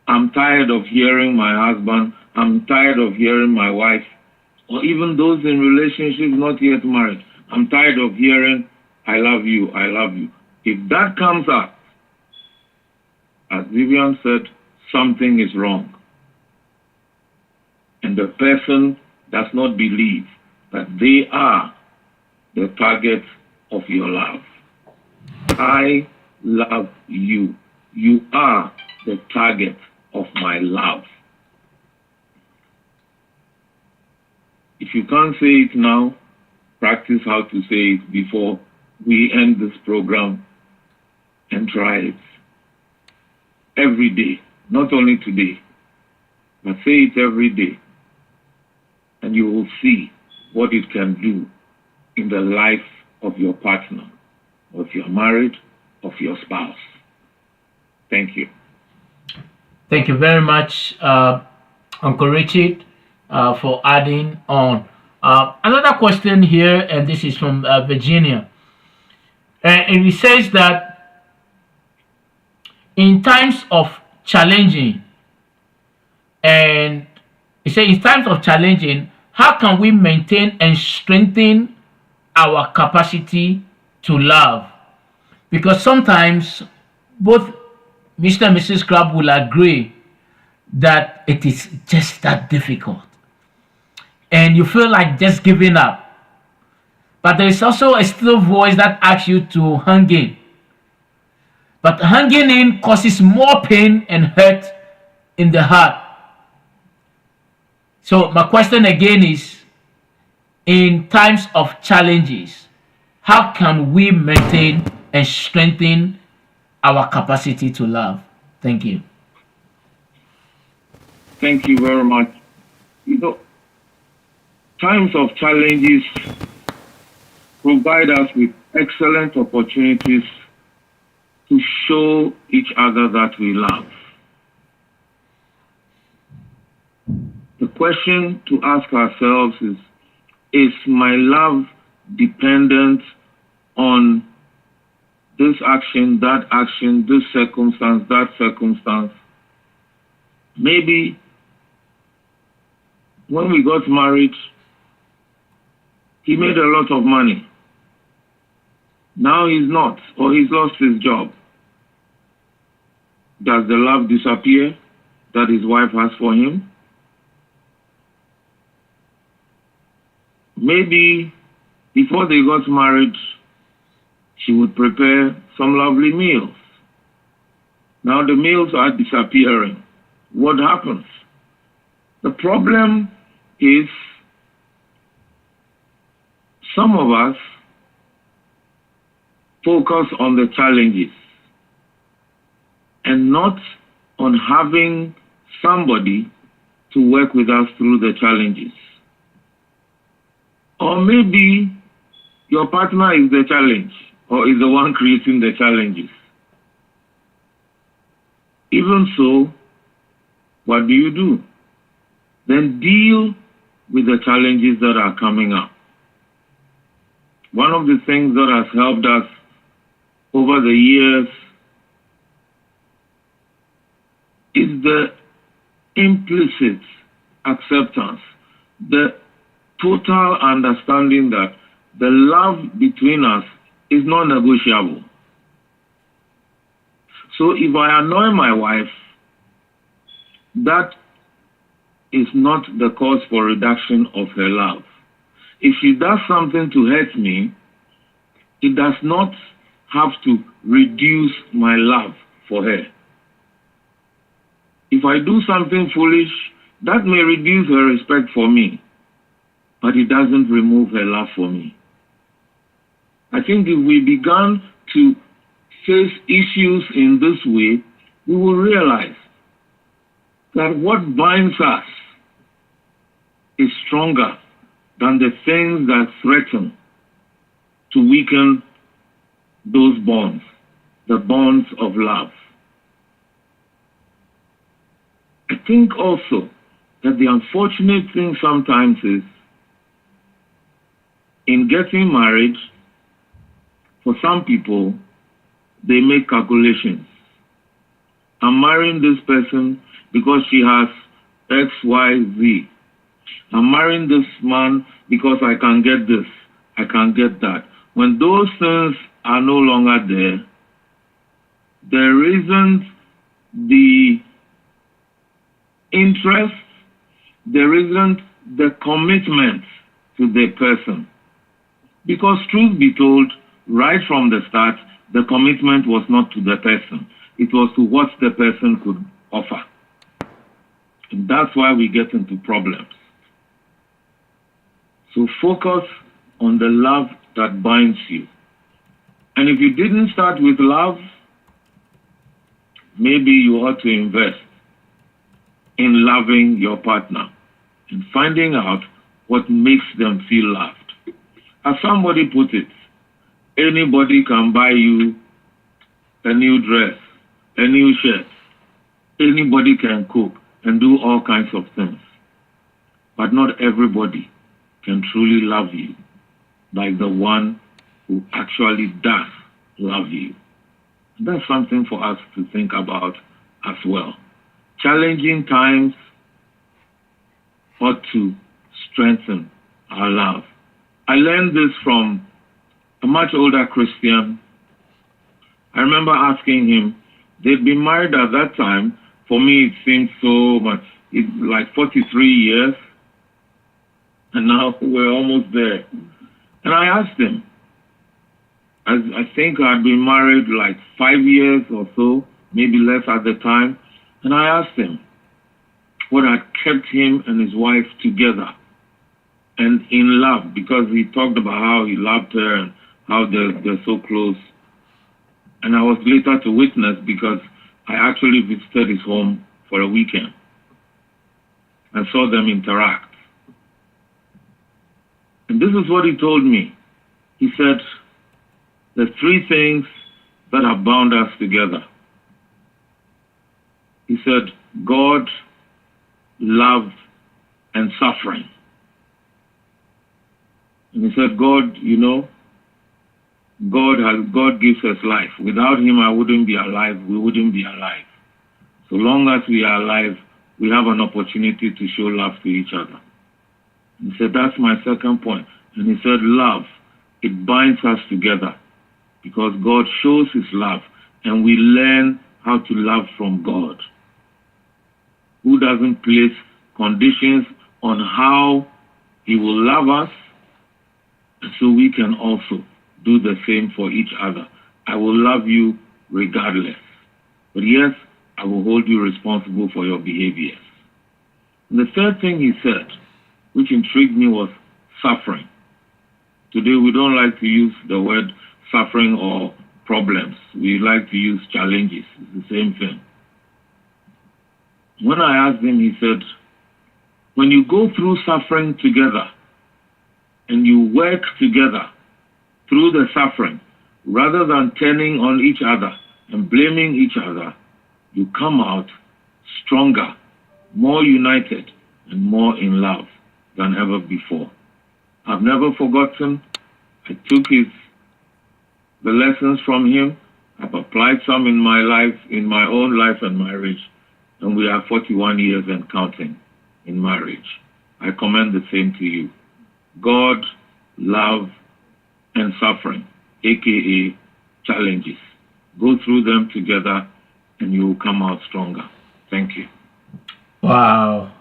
I'm tired of hearing my husband, I'm tired of hearing my wife, or even those in relationships not yet married. I'm tired of hearing, I love you, I love you. If that comes up, as Vivian said, something is wrong. And the person does not believe that they are the target of your love. I love you. You are the target of my love. If you can't say it now, practice how to say it before we end this program, and try it every day, not only today, but say it every day, and you will see what it can do in the life of your partner, or if you're married, of your spouse. Thank you. Thank you very much, Uncle Richard, for adding on. Another question here, and this is from Virginia. And it says that in times of challenging, and it says in times of challenging, how can we maintain and strengthen our capacity to love? Because sometimes both Mr. and Mrs. Crab will agree that it is just that difficult. And you feel like just giving up. But there is also a still voice that asks you to hang in. But hanging in causes more pain and hurt in the heart. So my question again is, in times of challenges, how can we maintain and strengthen our capacity to love? Thank you. Thank you very much. You know, times of challenges provide us with excellent opportunities to show each other that we love. The question to ask ourselves is my love dependent on this action, this circumstance, that circumstance? Maybe when we got married, he made a lot of money. Now he's not, or he's lost his job. Does the love disappear that his wife has for him? Maybe before they got married, she would prepare some lovely meals. Now the meals are disappearing. What happens? The problem is some of us focus on the challenges and not on having somebody to work with us through the challenges. Or maybe your partner is the challenge or is the one creating the challenges. Even so, what do? Then deal with the challenges that are coming up. One of the things that has helped us over the years is the implicit acceptance, the total understanding that the love between us is non-negotiable. So if I annoy my wife, that is not the cause for reduction of her love. If she does something to hurt me, it does not have to reduce my love for her. If I do something foolish, that may reduce her respect for me, but it doesn't remove her love for me. I think if we began to face issues in this way, we will realize that what binds us is stronger than the things that threaten to weaken those bonds, the bonds of love. I think also that the unfortunate thing sometimes is in getting married, for some people, they make calculations. I'm marrying this person because she has X, Y, Z. I'm marrying this man because I can get this, I can get that. When those things are no longer there, there isn't the interest, there isn't the commitment to the person. Because truth be told, right from the start, the commitment was not to the person. It was to what the person could offer. And that's why we get into problems. So focus on the love that binds you. And if you didn't start with love, maybe you ought to invest in loving your partner and finding out what makes them feel loved. As somebody put it, anybody can buy you a new dress, a new shirt. Anybody can cook and do all kinds of things. But not everybody can truly love you like the one who actually does love you. That's something for us to think about as well. Challenging times ought to strengthen our love. I learned this from a much older Christian. I remember asking him, they'd been married at that time. For me, it seemed so much, like 43 years. And now we're almost there. And I asked him, I think I'd been married like 5 years or so, maybe less at the time. And I asked him what had kept him and his wife together and in love, because he talked about how he loved her and how they're so close. And I was later to witness because I actually visited his home for a weekend and saw them interact. And this is what he told me. He said, the three things that have bound us together. He said, God, love, and suffering. And he said, God, you know, God gives us life. Without him, I wouldn't be alive. We wouldn't be alive. So long as we are alive, we have an opportunity to show love to each other. He said, that's my second point. And he said, love, it binds us together because God shows his love and we learn how to love from God, who doesn't place conditions on how he will love us, and so we can also do the same for each other. I will love you regardless. But yes, I will hold you responsible for your behaviors. And the third thing he said, which intrigued me, was suffering. Today we don't like to use the word suffering or problems. We like to use challenges. It's the same thing. When I asked him, he said, when you go through suffering together and you work together through the suffering, rather than turning on each other and blaming each other, you come out stronger, more united, and more in love than ever before. I've never forgotten. I took the lessons from him. I've applied some in my life, in my own life and marriage, and we are 41 years and counting in marriage. I commend the same to you. God, love, and suffering, aka challenges. Go through them together and you will come out stronger. Thank you. Wow,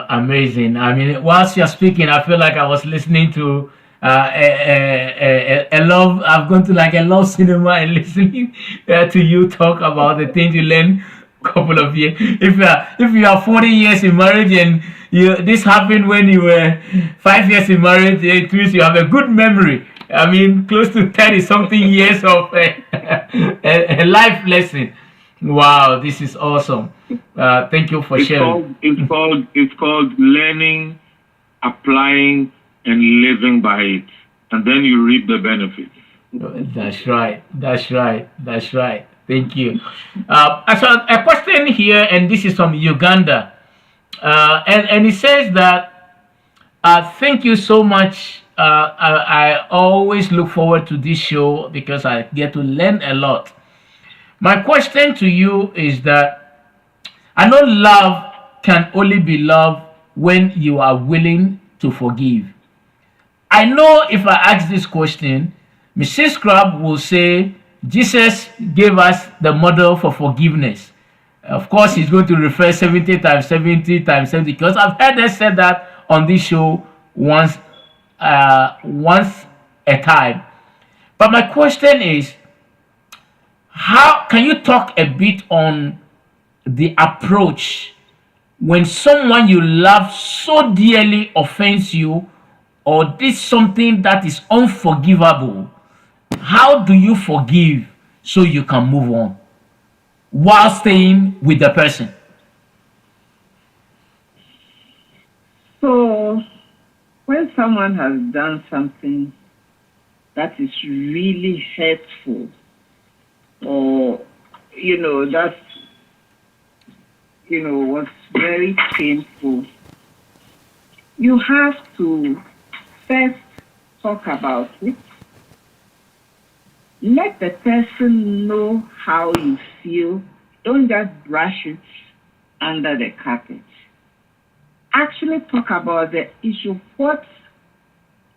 amazing. I mean, whilst you're speaking, I feel like I was listening to I love. I've gone to like a love cinema and listening to you talk about the things you learn. Couple of years. If you are 40 years in marriage and this happened when you were 5 years in marriage, it means you have a good memory. I mean, close to 30 something years of a life lesson. Wow, this is awesome. Thank you for sharing. It's called learning, applying, and living by it, and then you reap the benefits. That's right. That's right. That's right. Thank you. So a question here, and this is from Uganda, and it says that thank you so much. I always look forward to this show because I get to learn a lot. My question to you is that I know love can only be love when you are willing to forgive. I know if I ask this question, Mrs. Crab will say Jesus gave us the model for forgiveness. Of course, he's going to refer 70 times 70 times 70 because I've heard her say that on this show once a time. But my question is, how can you talk a bit on the approach when someone you love so dearly offends you or did something that is unforgivable? How do you forgive so you can move on while staying with the person? So, when someone has done something that is really hurtful, or that was very painful, you have to first talk about it. Let the person know how you feel. Don't just brush it under the carpet. Actually talk about the issue. What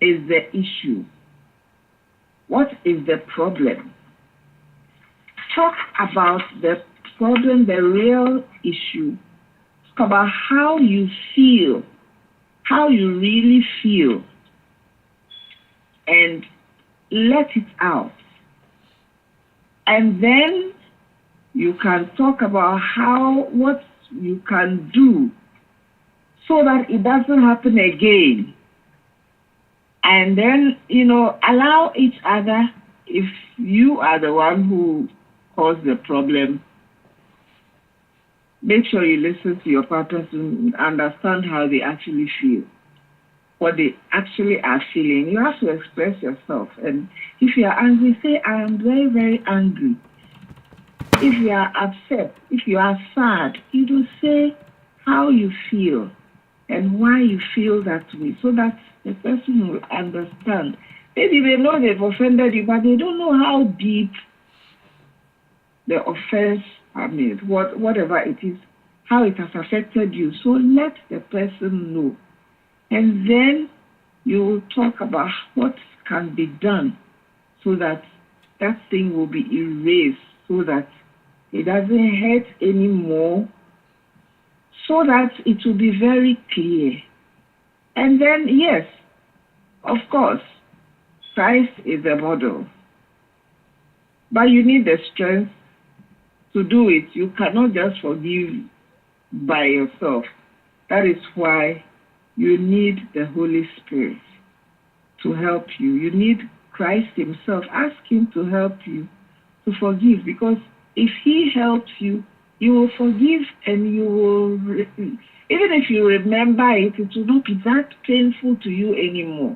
is the issue? What is the problem? Talk about the problem, the real issue. Talk about how you feel, how you really feel, and let it out. And then you can talk about what you can do so that it doesn't happen again. And then, allow each other, if you are the one who caused the problem, make sure you listen to your partner to understand how they actually feel, what they actually are feeling. You have to express yourself. And if you are angry, say, I am very, very angry. If you are upset, if you are sad, you do say how you feel and why you feel that way so that the person will understand. Maybe they know they've offended you, but they don't know how deep the offense, whatever it is, how it has affected you. So let the person know. And then you will talk about what can be done so that that thing will be erased, so that it doesn't hurt anymore, so that it will be very clear. And then, yes, of course, Christ is a model. But you need the strength to do it. You cannot just forgive by yourself. That is why you need the Holy Spirit to help you. You need Christ himself. Ask him to help you to forgive, because if he helps you, you will forgive and you will, even if you remember it, it will not be that painful to you anymore.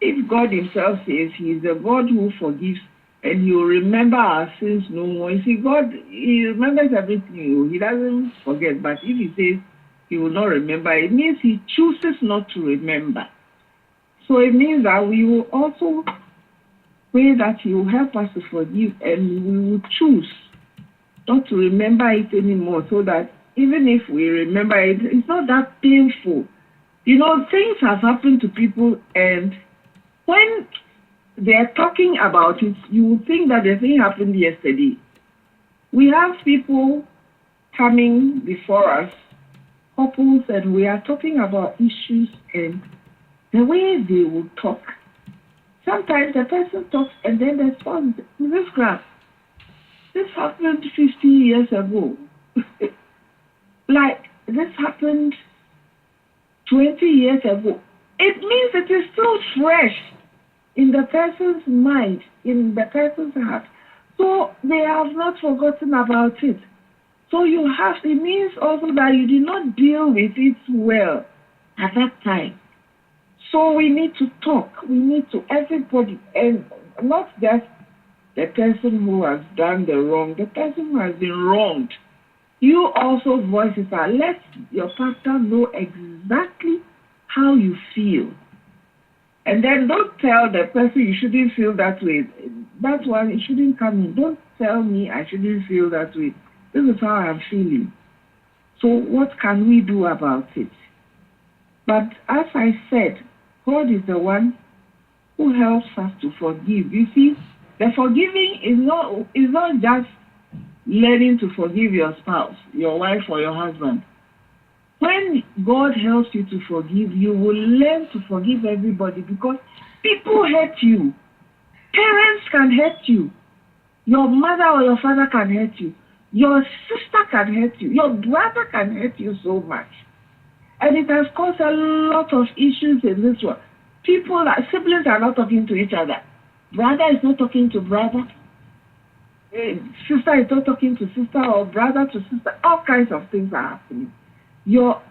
If God himself says he is a God who forgives and he will remember our sins no more. You see, God, he remembers everything. He doesn't forget. But if he says he will not remember, it means he chooses not to remember. So it means that we will also pray that he will help us to forgive, and we will choose not to remember it anymore, so that even if we remember it, it's not that painful. Things have happened to people, and when they're talking about it, you would think that the thing happened yesterday. We have people coming before us, couples, and we are talking about issues, and the way they will talk, Sometimes the person talks and then the response, Mrs. Grant, this happened 50 years ago. Like this happened 20 years ago. It means it is still fresh in the person's mind, in the person's heart. So they have not forgotten about it. So you have, it means also that you did not deal with it well at that time. So we need to talk. We need to, everybody, and not just the person who has done the wrong, the person who has been wronged. You also voice it out. Let your pastor know exactly how you feel. And then don't tell the person you shouldn't feel that way. That one, it shouldn't come in. Don't tell me I shouldn't feel that way. This is how I'm feeling. So what can we do about it? But as I said, God is the one who helps us to forgive. You see, the forgiving is not just learning to forgive your spouse, your wife, or your husband. When God helps you to forgive, you will learn to forgive everybody because people hurt you. Parents can hurt you. Your mother or your father can hurt you. Your sister can hurt you. Your brother can hurt you so much. And it has caused a lot of issues in this world. Siblings are not talking to each other. Brother is not talking to brother. Sister is not talking to sister, or brother to sister. All kinds of things are happening. Your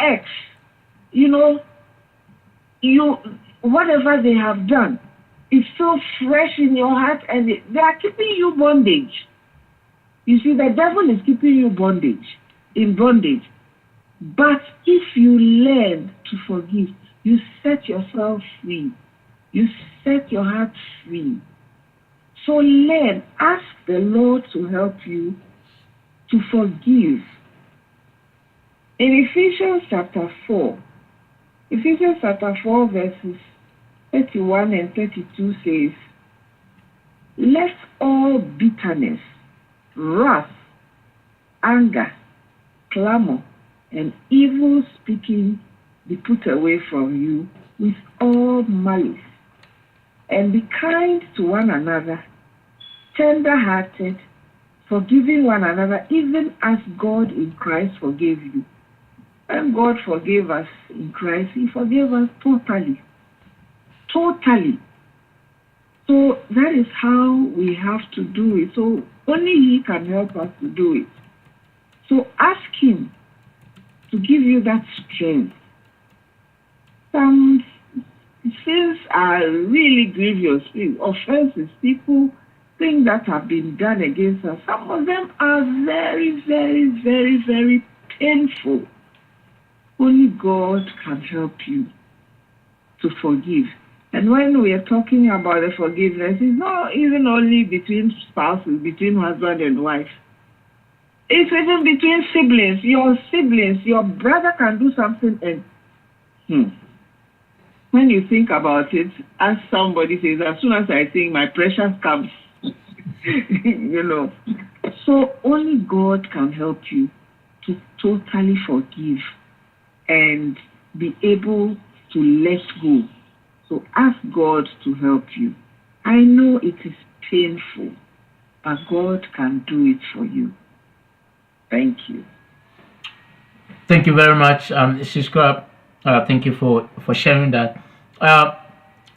ex, whatever they have done is so fresh in your heart, and they are keeping you bondage. You see, the devil is keeping you in bondage. But if you learn to forgive, you set yourself free. You set your heart free. So learn, ask the Lord to help you to forgive. In Ephesians chapter 4 verses 31 and 32 says, let all bitterness, wrath, anger, clamor, and evil speaking be put away from you with all malice, and be kind to one another, tender-hearted, forgiving one another, even as God in Christ forgave you. When God forgave us in Christ, He forgave us totally. Totally. So that is how we have to do it. So only He can help us to do it. So ask Him to give you that strength. Some sins are really grievous, offenses, people things that have been done against us. Some of them are very, very, very, very painful. Only God can help you to forgive. And when we are talking about the forgiveness, it's not even only between spouses, between husband and wife. It's even between siblings. Your brother can do something and when you think about it, as somebody says, as soon as I think, my precious comes. So only God can help you to totally forgive and be able to let go. So ask God to help you. I know it is painful, but God can do it for you. Thank you. Thank you very much, Sister. Thank you for sharing that.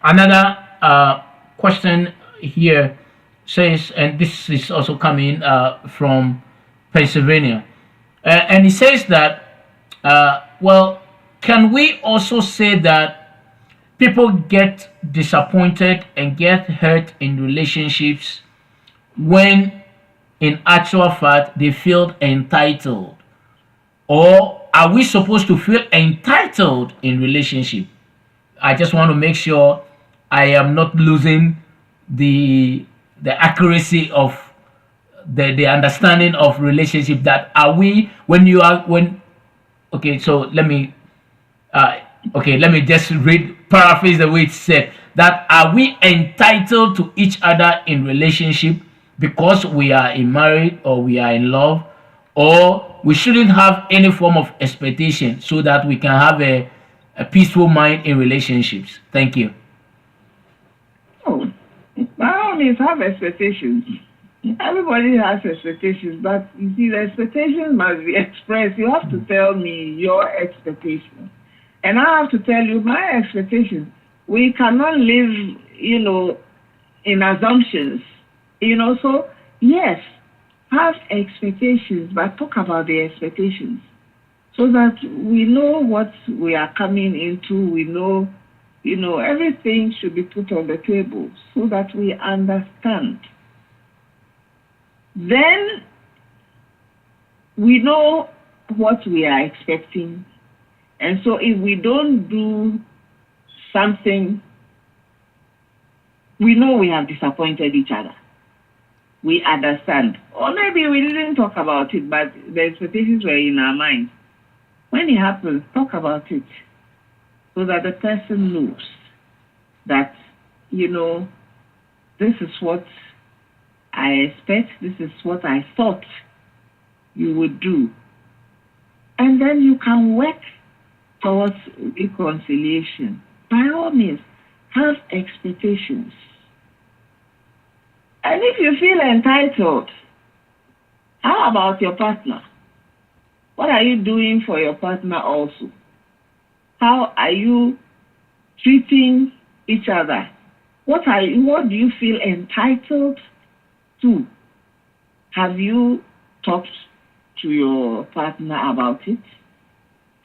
Another question here says, and this is also coming from Pennsylvania, and it says that, can we also say that people get disappointed and get hurt in relationships when in actual fact they feel entitled? Or are we supposed to feel entitled in relationship? I just want to make sure I am not losing the accuracy of the understanding of relationship. That are we when okay, so let me just paraphrase the way it's said. That are we entitled to each other in relationship because we are in marriage or we are in love, or we shouldn't have any form of expectation so that we can have a peaceful mind in relationships? Thank you. means have expectations. Everybody has expectations, but you see, the expectations must be expressed. You have to tell me your expectations, and I have to tell you my expectations. We cannot live, in assumptions, So yes, have expectations, but talk about the expectations so that we know what we are coming into. We know, everything should be put on the table so that we understand. Then we know what we are expecting. And so if we don't do something, we know we have disappointed each other. We understand. Or maybe we didn't talk about it, but the expectations were in our minds. When it happens, talk about it so that the person knows that, this is what I expect, this is what I thought you would do. And then you can work towards reconciliation. By all means, have expectations. And if you feel entitled, how about your partner? What are you doing for your partner also? How are you treating each other? What do you feel entitled to? Have you talked to your partner about it?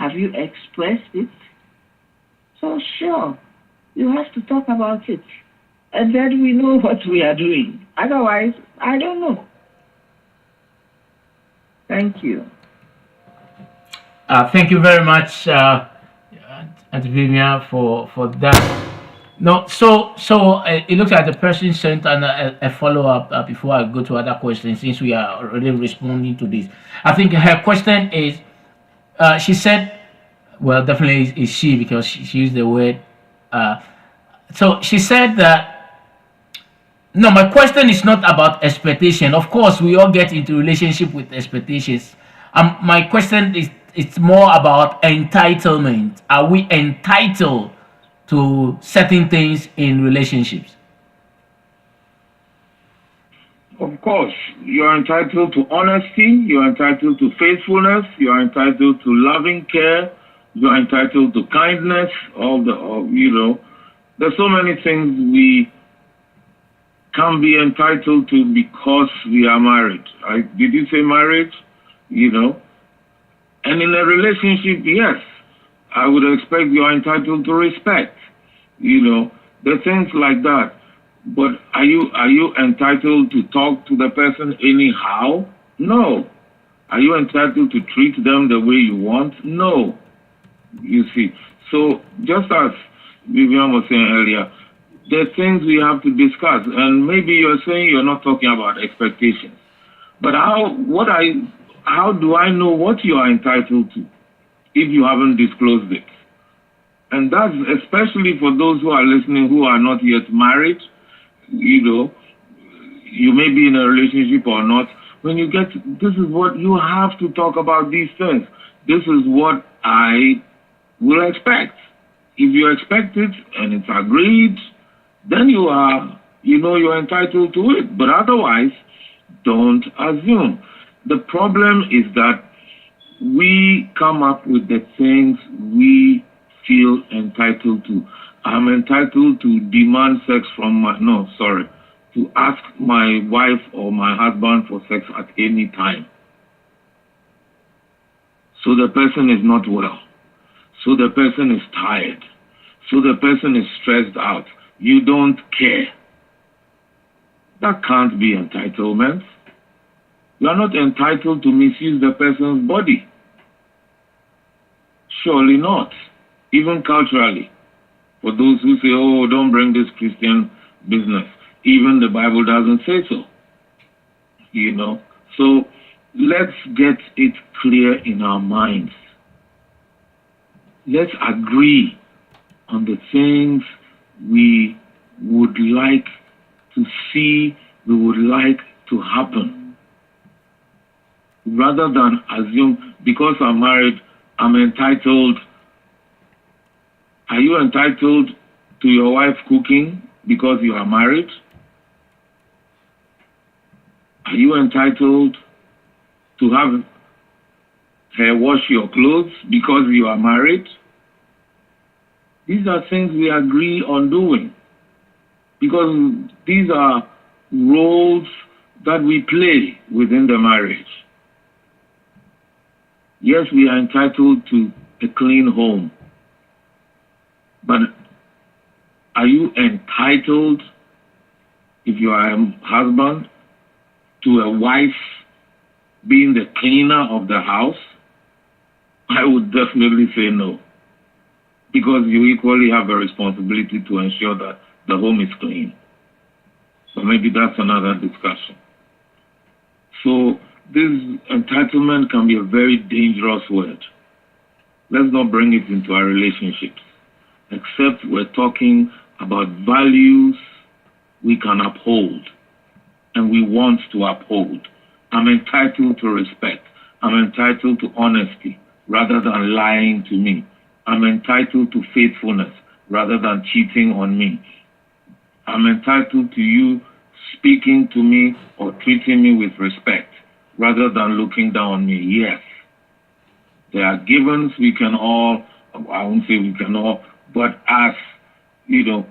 Have you expressed it? So sure, you have to talk about it. And then we know what we are doing. Otherwise, I don't know. Thank you. Thank you very much, Auntie Vivian, for that. No, it looks like the person sent a follow up before I go to other questions, since we are already responding to this. I think her question is, she said, well, definitely is she, because she used the word. So she said that, no, my question is not about expectation. Of course, we all get into relationship with expectations. My question is, it's more about entitlement. Are we entitled to certain things in relationships? Of course, you're entitled to honesty, you're entitled to faithfulness, you're entitled to loving care, you're entitled to kindness, there's so many things we can be entitled to because we are married. Did you say marriage? And in a relationship, yes, I would expect you are entitled to respect. The things like that. But are you entitled to talk to the person anyhow? No. Are you entitled to treat them the way you want? No. You see. So just as Vivian was saying earlier, there are things we have to discuss. And maybe you're saying you're not talking about expectations. But how do I know what you are entitled to if you haven't disclosed it? And that's especially for those who are listening who are not yet married. You may be in a relationship or not. When you get, this is what you have to talk about these things. This is what I will expect. If you expect it and it's agreed, then you're entitled to it. But otherwise, don't assume. The problem is that we come up with the things we feel entitled to. I'm entitled to demand sex to ask my wife or my husband for sex at any time. So the person is not well. So the person is tired. So the person is stressed out. You don't care. That can't be entitlement. You are not entitled to misuse the person's body. Surely not. Even culturally. For those who say, oh, don't bring this Christian business. Even the Bible doesn't say so. So let's get it clear in our minds. Let's agree on the things we would like to see, we would like to happen. Rather than assume, because I'm married, I'm entitled. Are you entitled to your wife cooking because you are married? Are you entitled to have her wash your clothes because you are married? These are things we agree on doing because these are roles that we play within the marriage. Yes, we are entitled to a clean home, but are you entitled, if you are a husband, to a wife being the cleaner of the house? I would definitely say no, because you equally have a responsibility to ensure that the home is clean. So maybe that's another discussion. So this entitlement can be a very dangerous word. Let's not bring it into our relationships, except we're talking about values we can uphold and we want to uphold. I'm entitled to respect. I'm entitled to honesty rather than lying to me. I'm entitled to faithfulness rather than cheating on me. I'm entitled to you speaking to me or treating me with respect rather than looking down on me. Yes, there are givens we can all, I won't say we can all, but as,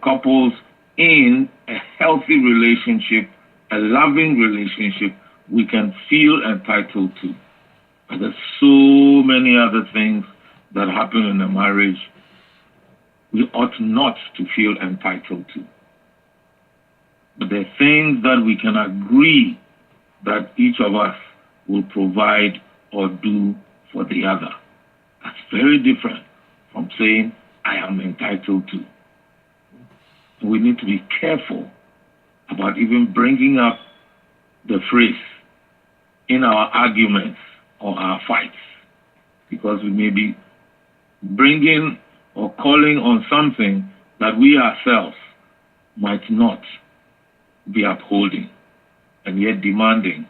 couples in a healthy relationship, a loving relationship, we can feel entitled to. But there's so many other things that happen in a marriage we ought not to feel entitled to. But there are things that we can agree that each of us will provide or do for the other. That's very different from saying, I am entitled to. We need to be careful about even bringing up the phrase in our arguments or our fights, because we may be bringing or calling on something that we ourselves might not be upholding and yet demanding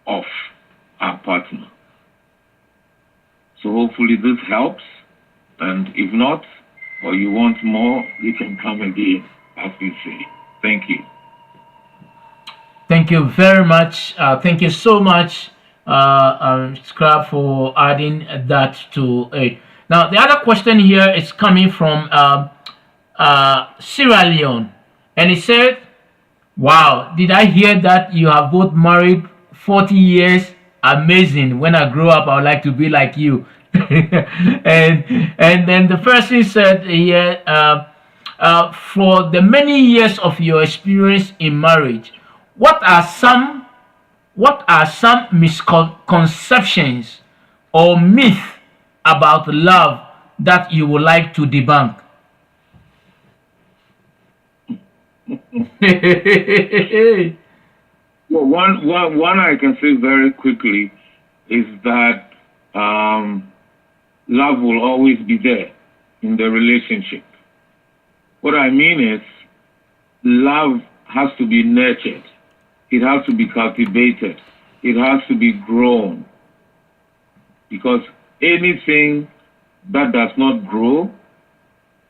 of our partner. So hopefully this helps, and if not, or you want more, you can come again, as we say. Thank you. Thank you very much. Thank you so much, Scrap, for adding that to it. Now, the other question here is coming from Sierra Leone, and he said, wow, did I hear that you have both married 40 years? Amazing. When I grow up, I would like to be like you. and then the person said here, for the many years of your experience in marriage, what are some misconceptions or myths about love that you would like to debunk? Well, one I can say very quickly is that love will always be there in the relationship. What I mean is, love has to be nurtured. It has to be cultivated. It has to be grown. Because anything that does not grow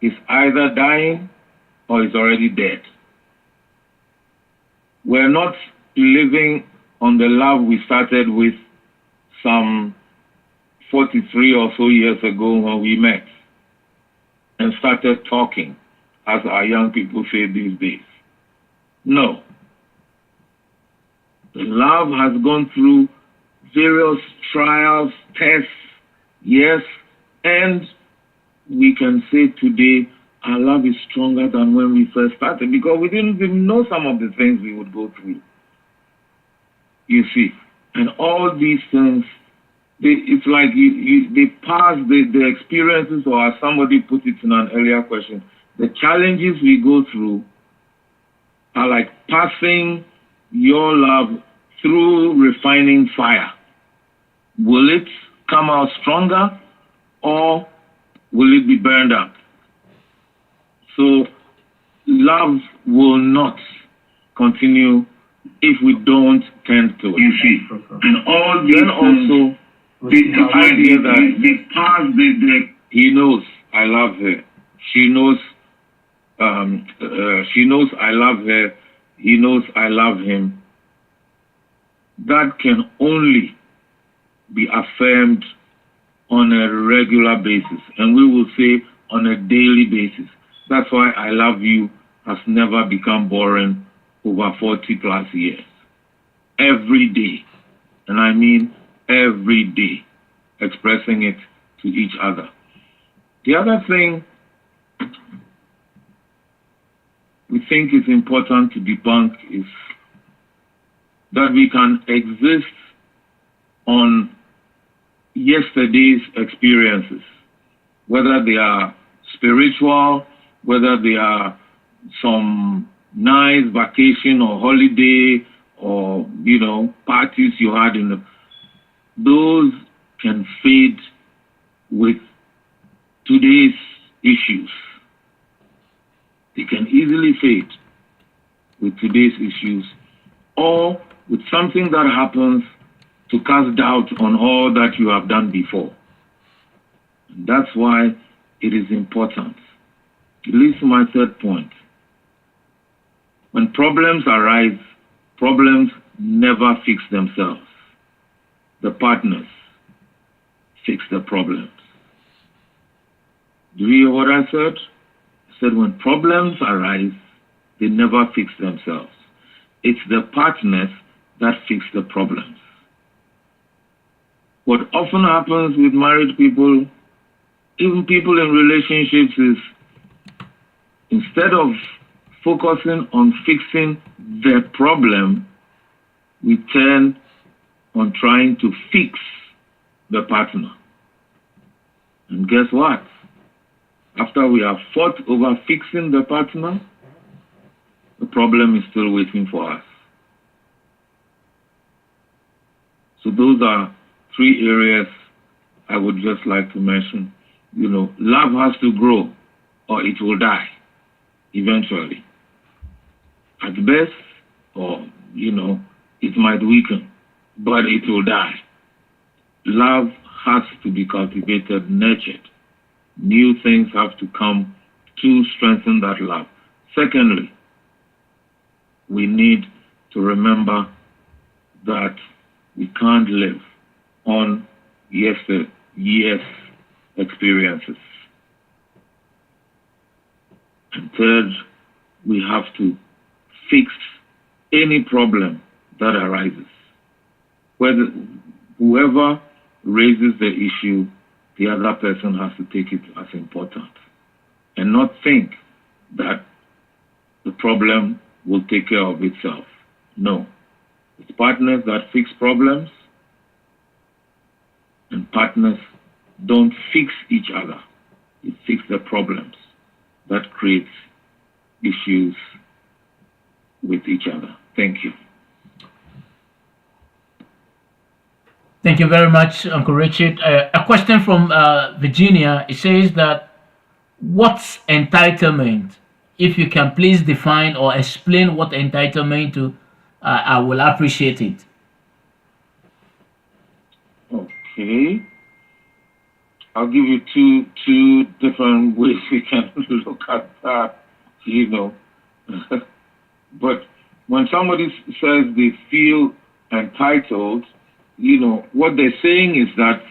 is either dying or is already dead. We're not living on the love we started with some 43 or so years ago when we met and started talking, as our young people say these days. No. The love has gone through various trials, tests, yes, and we can say today our love is stronger than when we first started because we didn't even know some of the things we would go through. You see, and all these things, it's like they pass the experiences, or as somebody put it in an earlier question, the challenges we go through are like passing your love through refining fire. Will it come out stronger or will it be burned up? So love will not continue if we don't tend to it. You see, and all then also the idea that he knows I love her. She knows I love her. He knows I love him. that can only be affirmed on a regular basis, and we will say on a daily basis. That's why I love you has never become boring over 40 plus years. Every day, and I mean every day, expressing it to each other. The other thing we think is important to debunk is that we can exist on yesterday's experiences, whether they are spiritual, whether they are some nice vacation or holiday or, parties you had those can fade with today's issues. They can easily fade with today's issues or with something that happens to cast doubt on all that you have done before. And that's why it is important. It leads to my third point. When problems arise, problems never fix themselves. The partners fix the problems. Do you hear what I said? I said when problems arise, they never fix themselves. It's the partners that fix the problems. What often happens with married people, even people in relationships, is instead of focusing on fixing the problem, we turn on trying to fix the partner. And guess what? After we have fought over fixing the partner, the problem is still waiting for us. So those are three areas I would just like to mention. Love has to grow or it will die eventually. At best, or, it might weaken, but it will die. Love has to be cultivated, nurtured. New things have to come to strengthen that love. Secondly, we need to remember that we can't live on yesteryear's experiences. And third, we have to fix any problem that arises. Whoever raises the issue, the other person has to take it as important and not think that the problem will take care of itself. No. It's partners that fix problems, and partners don't fix each other. They fix the problems that creates issues with each other. Thank you. Thank you very much, Uncle Richard. A question from Virginia. It says that what's entitlement? If you can please define or explain what entitlement to, I will appreciate it. Okay. I'll give you two different ways we can look at that, But when somebody says they feel entitled, what they're saying is that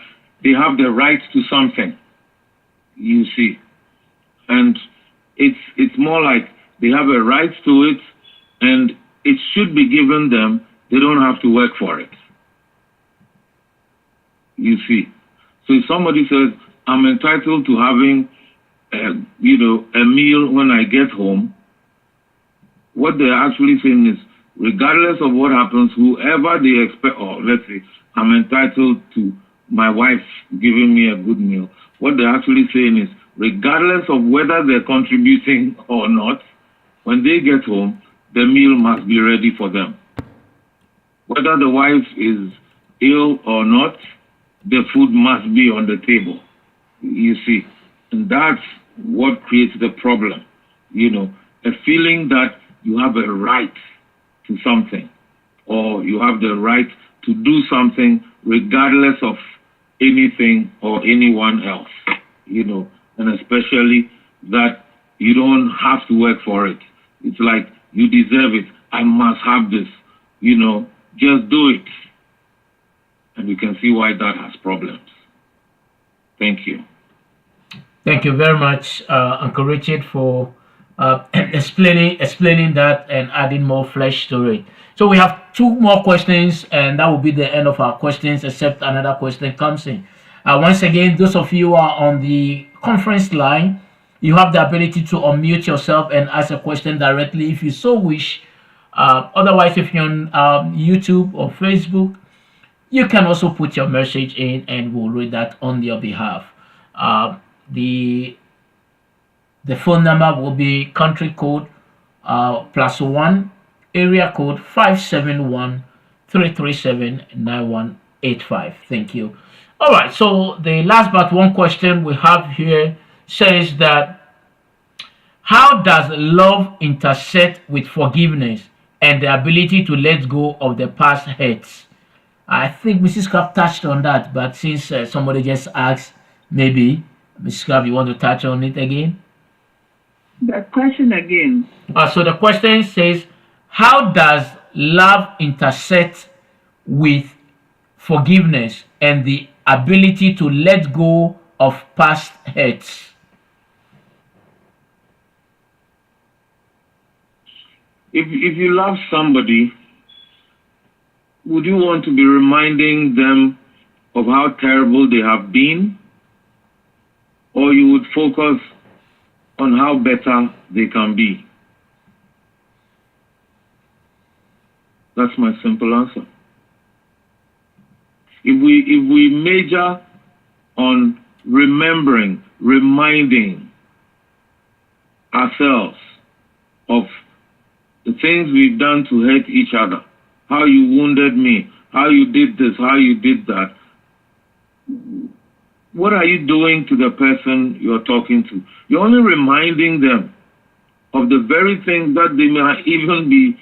they have the right to something, you see. And it's more like they have a right to it and it should be given them. They don't have to work for it. You see. So if somebody says, I'm entitled to having, a meal when I get home, what they're actually saying is, regardless of what happens, whoever they expect, or let's say, I'm entitled to my wife giving me a good meal. What they're actually saying is, regardless of whether they're contributing or not, when they get home, the meal must be ready for them. Whether the wife is ill or not, the food must be on the table, you see. And that's what creates the problem, a feeling that you have a right to something, or you have the right to do something regardless of anything or anyone else, and especially that you don't have to work for it. It's like you deserve it. I must have this, Just do it. And you can see why that has problems. Thank you. Thank you very much, Uncle Richard, for explaining that and adding more flesh to it. So we have two more questions, and that will be the end of our questions, except another question comes in. Once again, those of you who are on the conference line, you have the ability to unmute yourself and ask a question directly if you so wish. Otherwise, if you're on YouTube or Facebook, you can also put your message in and we'll read that on your behalf. Uh, the the phone number will be country code +1 area code 571 337 9185. Thank you. All right. So the last but one question we have here says that how does love intersect with forgiveness and the ability to let go of the past hurts? I think Mrs. Crab touched on that, but since somebody just asked, maybe Mrs. Crab, you want to touch on it again? The question again. So the question says, how does love intersect with forgiveness and the ability to let go of past hurts? If you love somebody, would you want to be reminding them of how terrible they have been? Or you would focus on how better they can be? That's my simple answer. If we major on reminding ourselves of the things we've done to hurt each other, how you wounded me, how you did this, how you did that, what are you doing to the person you're talking to? You're only reminding them of the very thing that they may even be,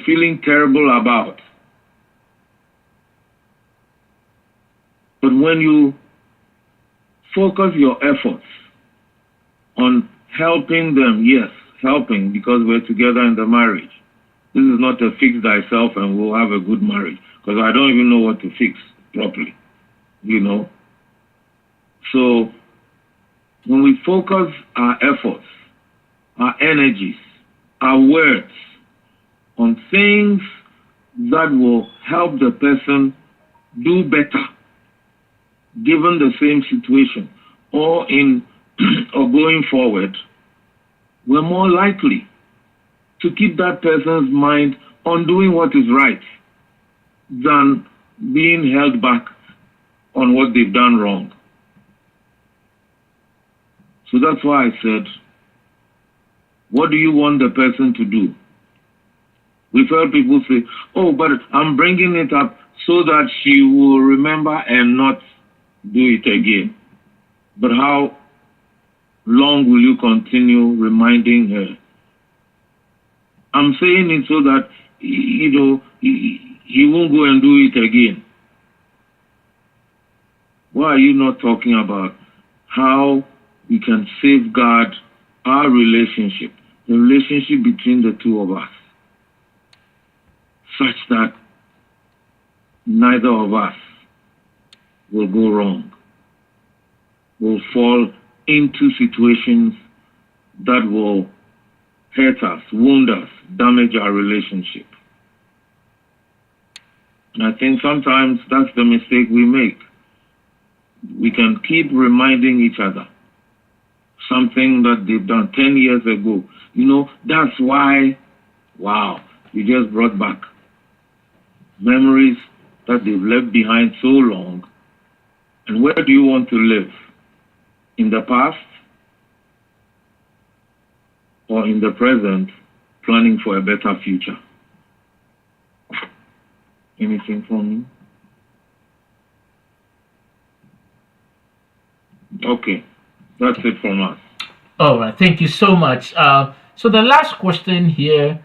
feeling terrible about. But when you focus your efforts on helping them, yes, helping because we're together in the marriage. This is not a fix thyself and we'll have a good marriage, because I don't even know what to fix properly, So when we focus our efforts, our energies, our words on things that will help the person do better, given the same situation, or or going forward, we're more likely to keep that person's mind on doing what is right than being held back on what they've done wrong. So that's why I said, what do you want the person to do? We've heard people say, oh, but I'm bringing it up so that she will remember and not do it again. But how long will you continue reminding her? I'm saying it so that, he won't go and do it again. Why are you not talking about how we can safeguard our relationship, the relationship between the two of us, such that neither of us will go wrong, will fall into situations that will hurt us, wound us, damage our relationship. And I think sometimes that's the mistake we make. We can keep reminding each other something that they've done 10 years ago. That's why, wow, you just brought back memories that they've left behind so long. And where do you want to live? In the past or in the present, planning for a better future? Anything from me? Okay, that's it from us. All right, thank you so much. So the last question here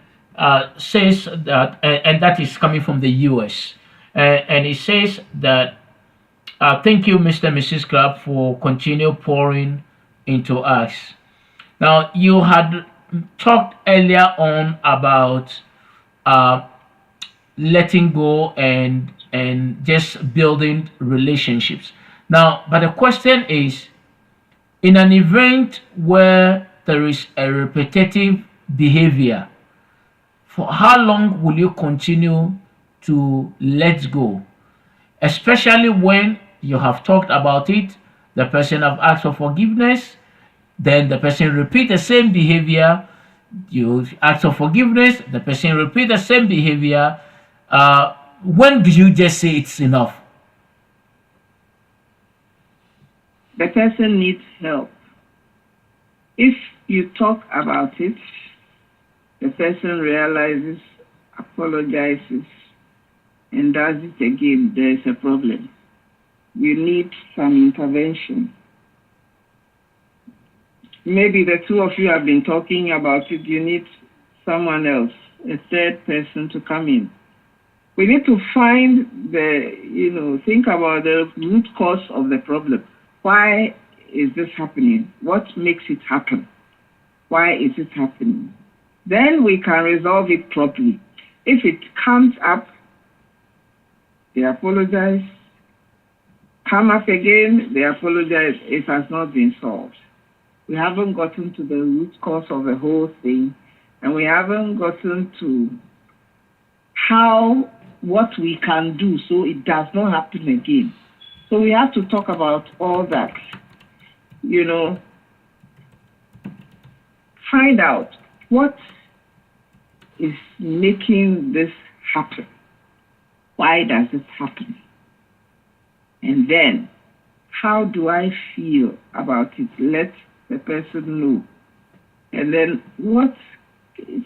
says that, and that is coming from the US, and it says that, thank you, Mr. and Mrs. Crab, for continue pouring into us. Now, you had talked earlier on about uh, letting go and just building relationships. Now, but the question is, in an event where there is a repetitive behavior, for how long will you continue to let go? Especially when you have talked about it, the person have asked for forgiveness, then the person repeat the same behavior, you ask for forgiveness, the person repeat the same behavior. When do you just say it's enough? The person needs help. If you talk about it, the person realizes, apologizes, and does it again, there is a problem. You need some intervention. Maybe the two of you have been talking about it, you need someone else, a third person to come in. We need to find think about the root cause of the problem. Why is this happening? What makes it happen? Why is it happening? Then we can resolve it properly. If it comes up, they apologize. Come up again, they apologize. It has not been solved. We haven't gotten to the root cause of the whole thing, and we haven't gotten to what we can do so it does not happen again. So we have to talk about all that. Find out what is making this happen. Why does it happen? And then, how do I feel about it? Let the person know. And then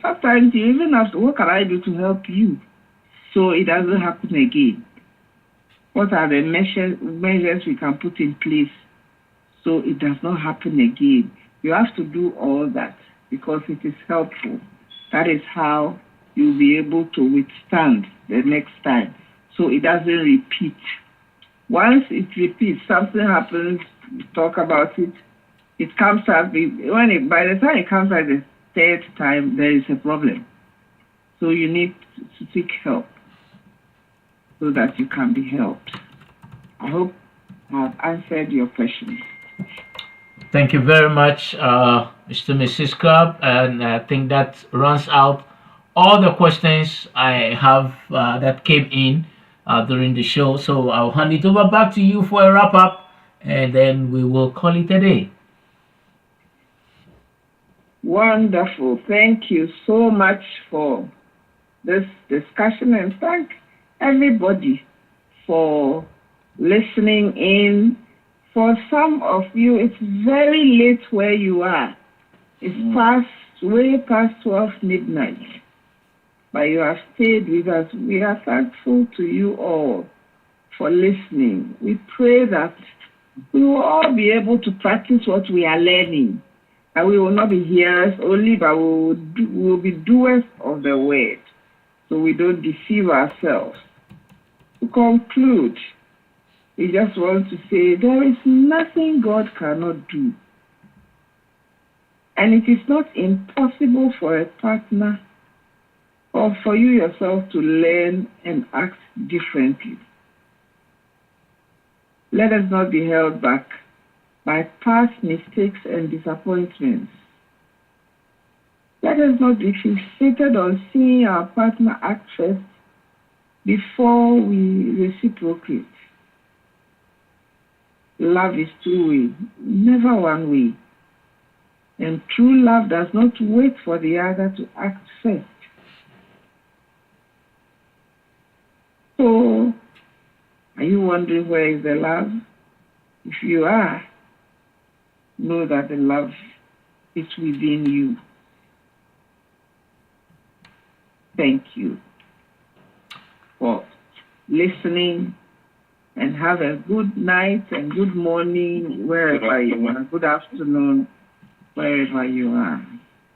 sometimes you even ask, what can I do to help you so it doesn't happen again? What are the measures we can put in place so it does not happen again? You have to do all that because it is helpful. That is how you'll be able to withstand the next time so it doesn't repeat. Once it repeats, something happens, you talk about it, it comes up. By the time it comes out the third time, there is a problem. So you need to seek help so that you can be helped. I hope I've answered your question. Thank you very much, Mr. Mrs. Crab, and I think that runs out all the questions I have that came in during the show. So I'll hand it over back to you for a wrap up, and then we will call it a day. Wonderful. Thank you so much for this discussion, and thank everybody for listening in. For some of you, it's very late where you are. It's way past 12 midnight. But you have stayed with us. We are thankful to you all for listening. We pray that we will all be able to practice what we are learning. And we will not be hearers only, but we will be doers of the word. So we don't deceive ourselves. To conclude, we just want to say there is nothing God cannot do. And it is not impossible for a partner or for you yourself to learn and act differently. Let us not be held back by past mistakes and disappointments. Let us not be fixated on seeing our partner act first before we reciprocate. Love is two-way, never one way. And true love does not wait for the other to act first. So, are you wondering where is the love? If you are, know that the love is within you. Thank you for listening, and have a good night and good morning wherever you are. Good afternoon wherever you are.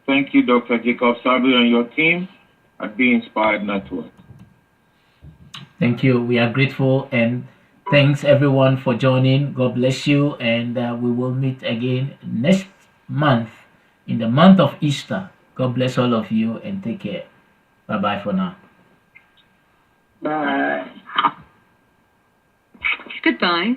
Thank you, Dr. Jacob Sabri and your team at Be Inspired Network. Thank you. We are grateful, and thanks everyone for joining. God bless you, and we will meet again next month in the month of Easter. God bless all of you, and take care. Bye bye for now. Bye. Goodbye.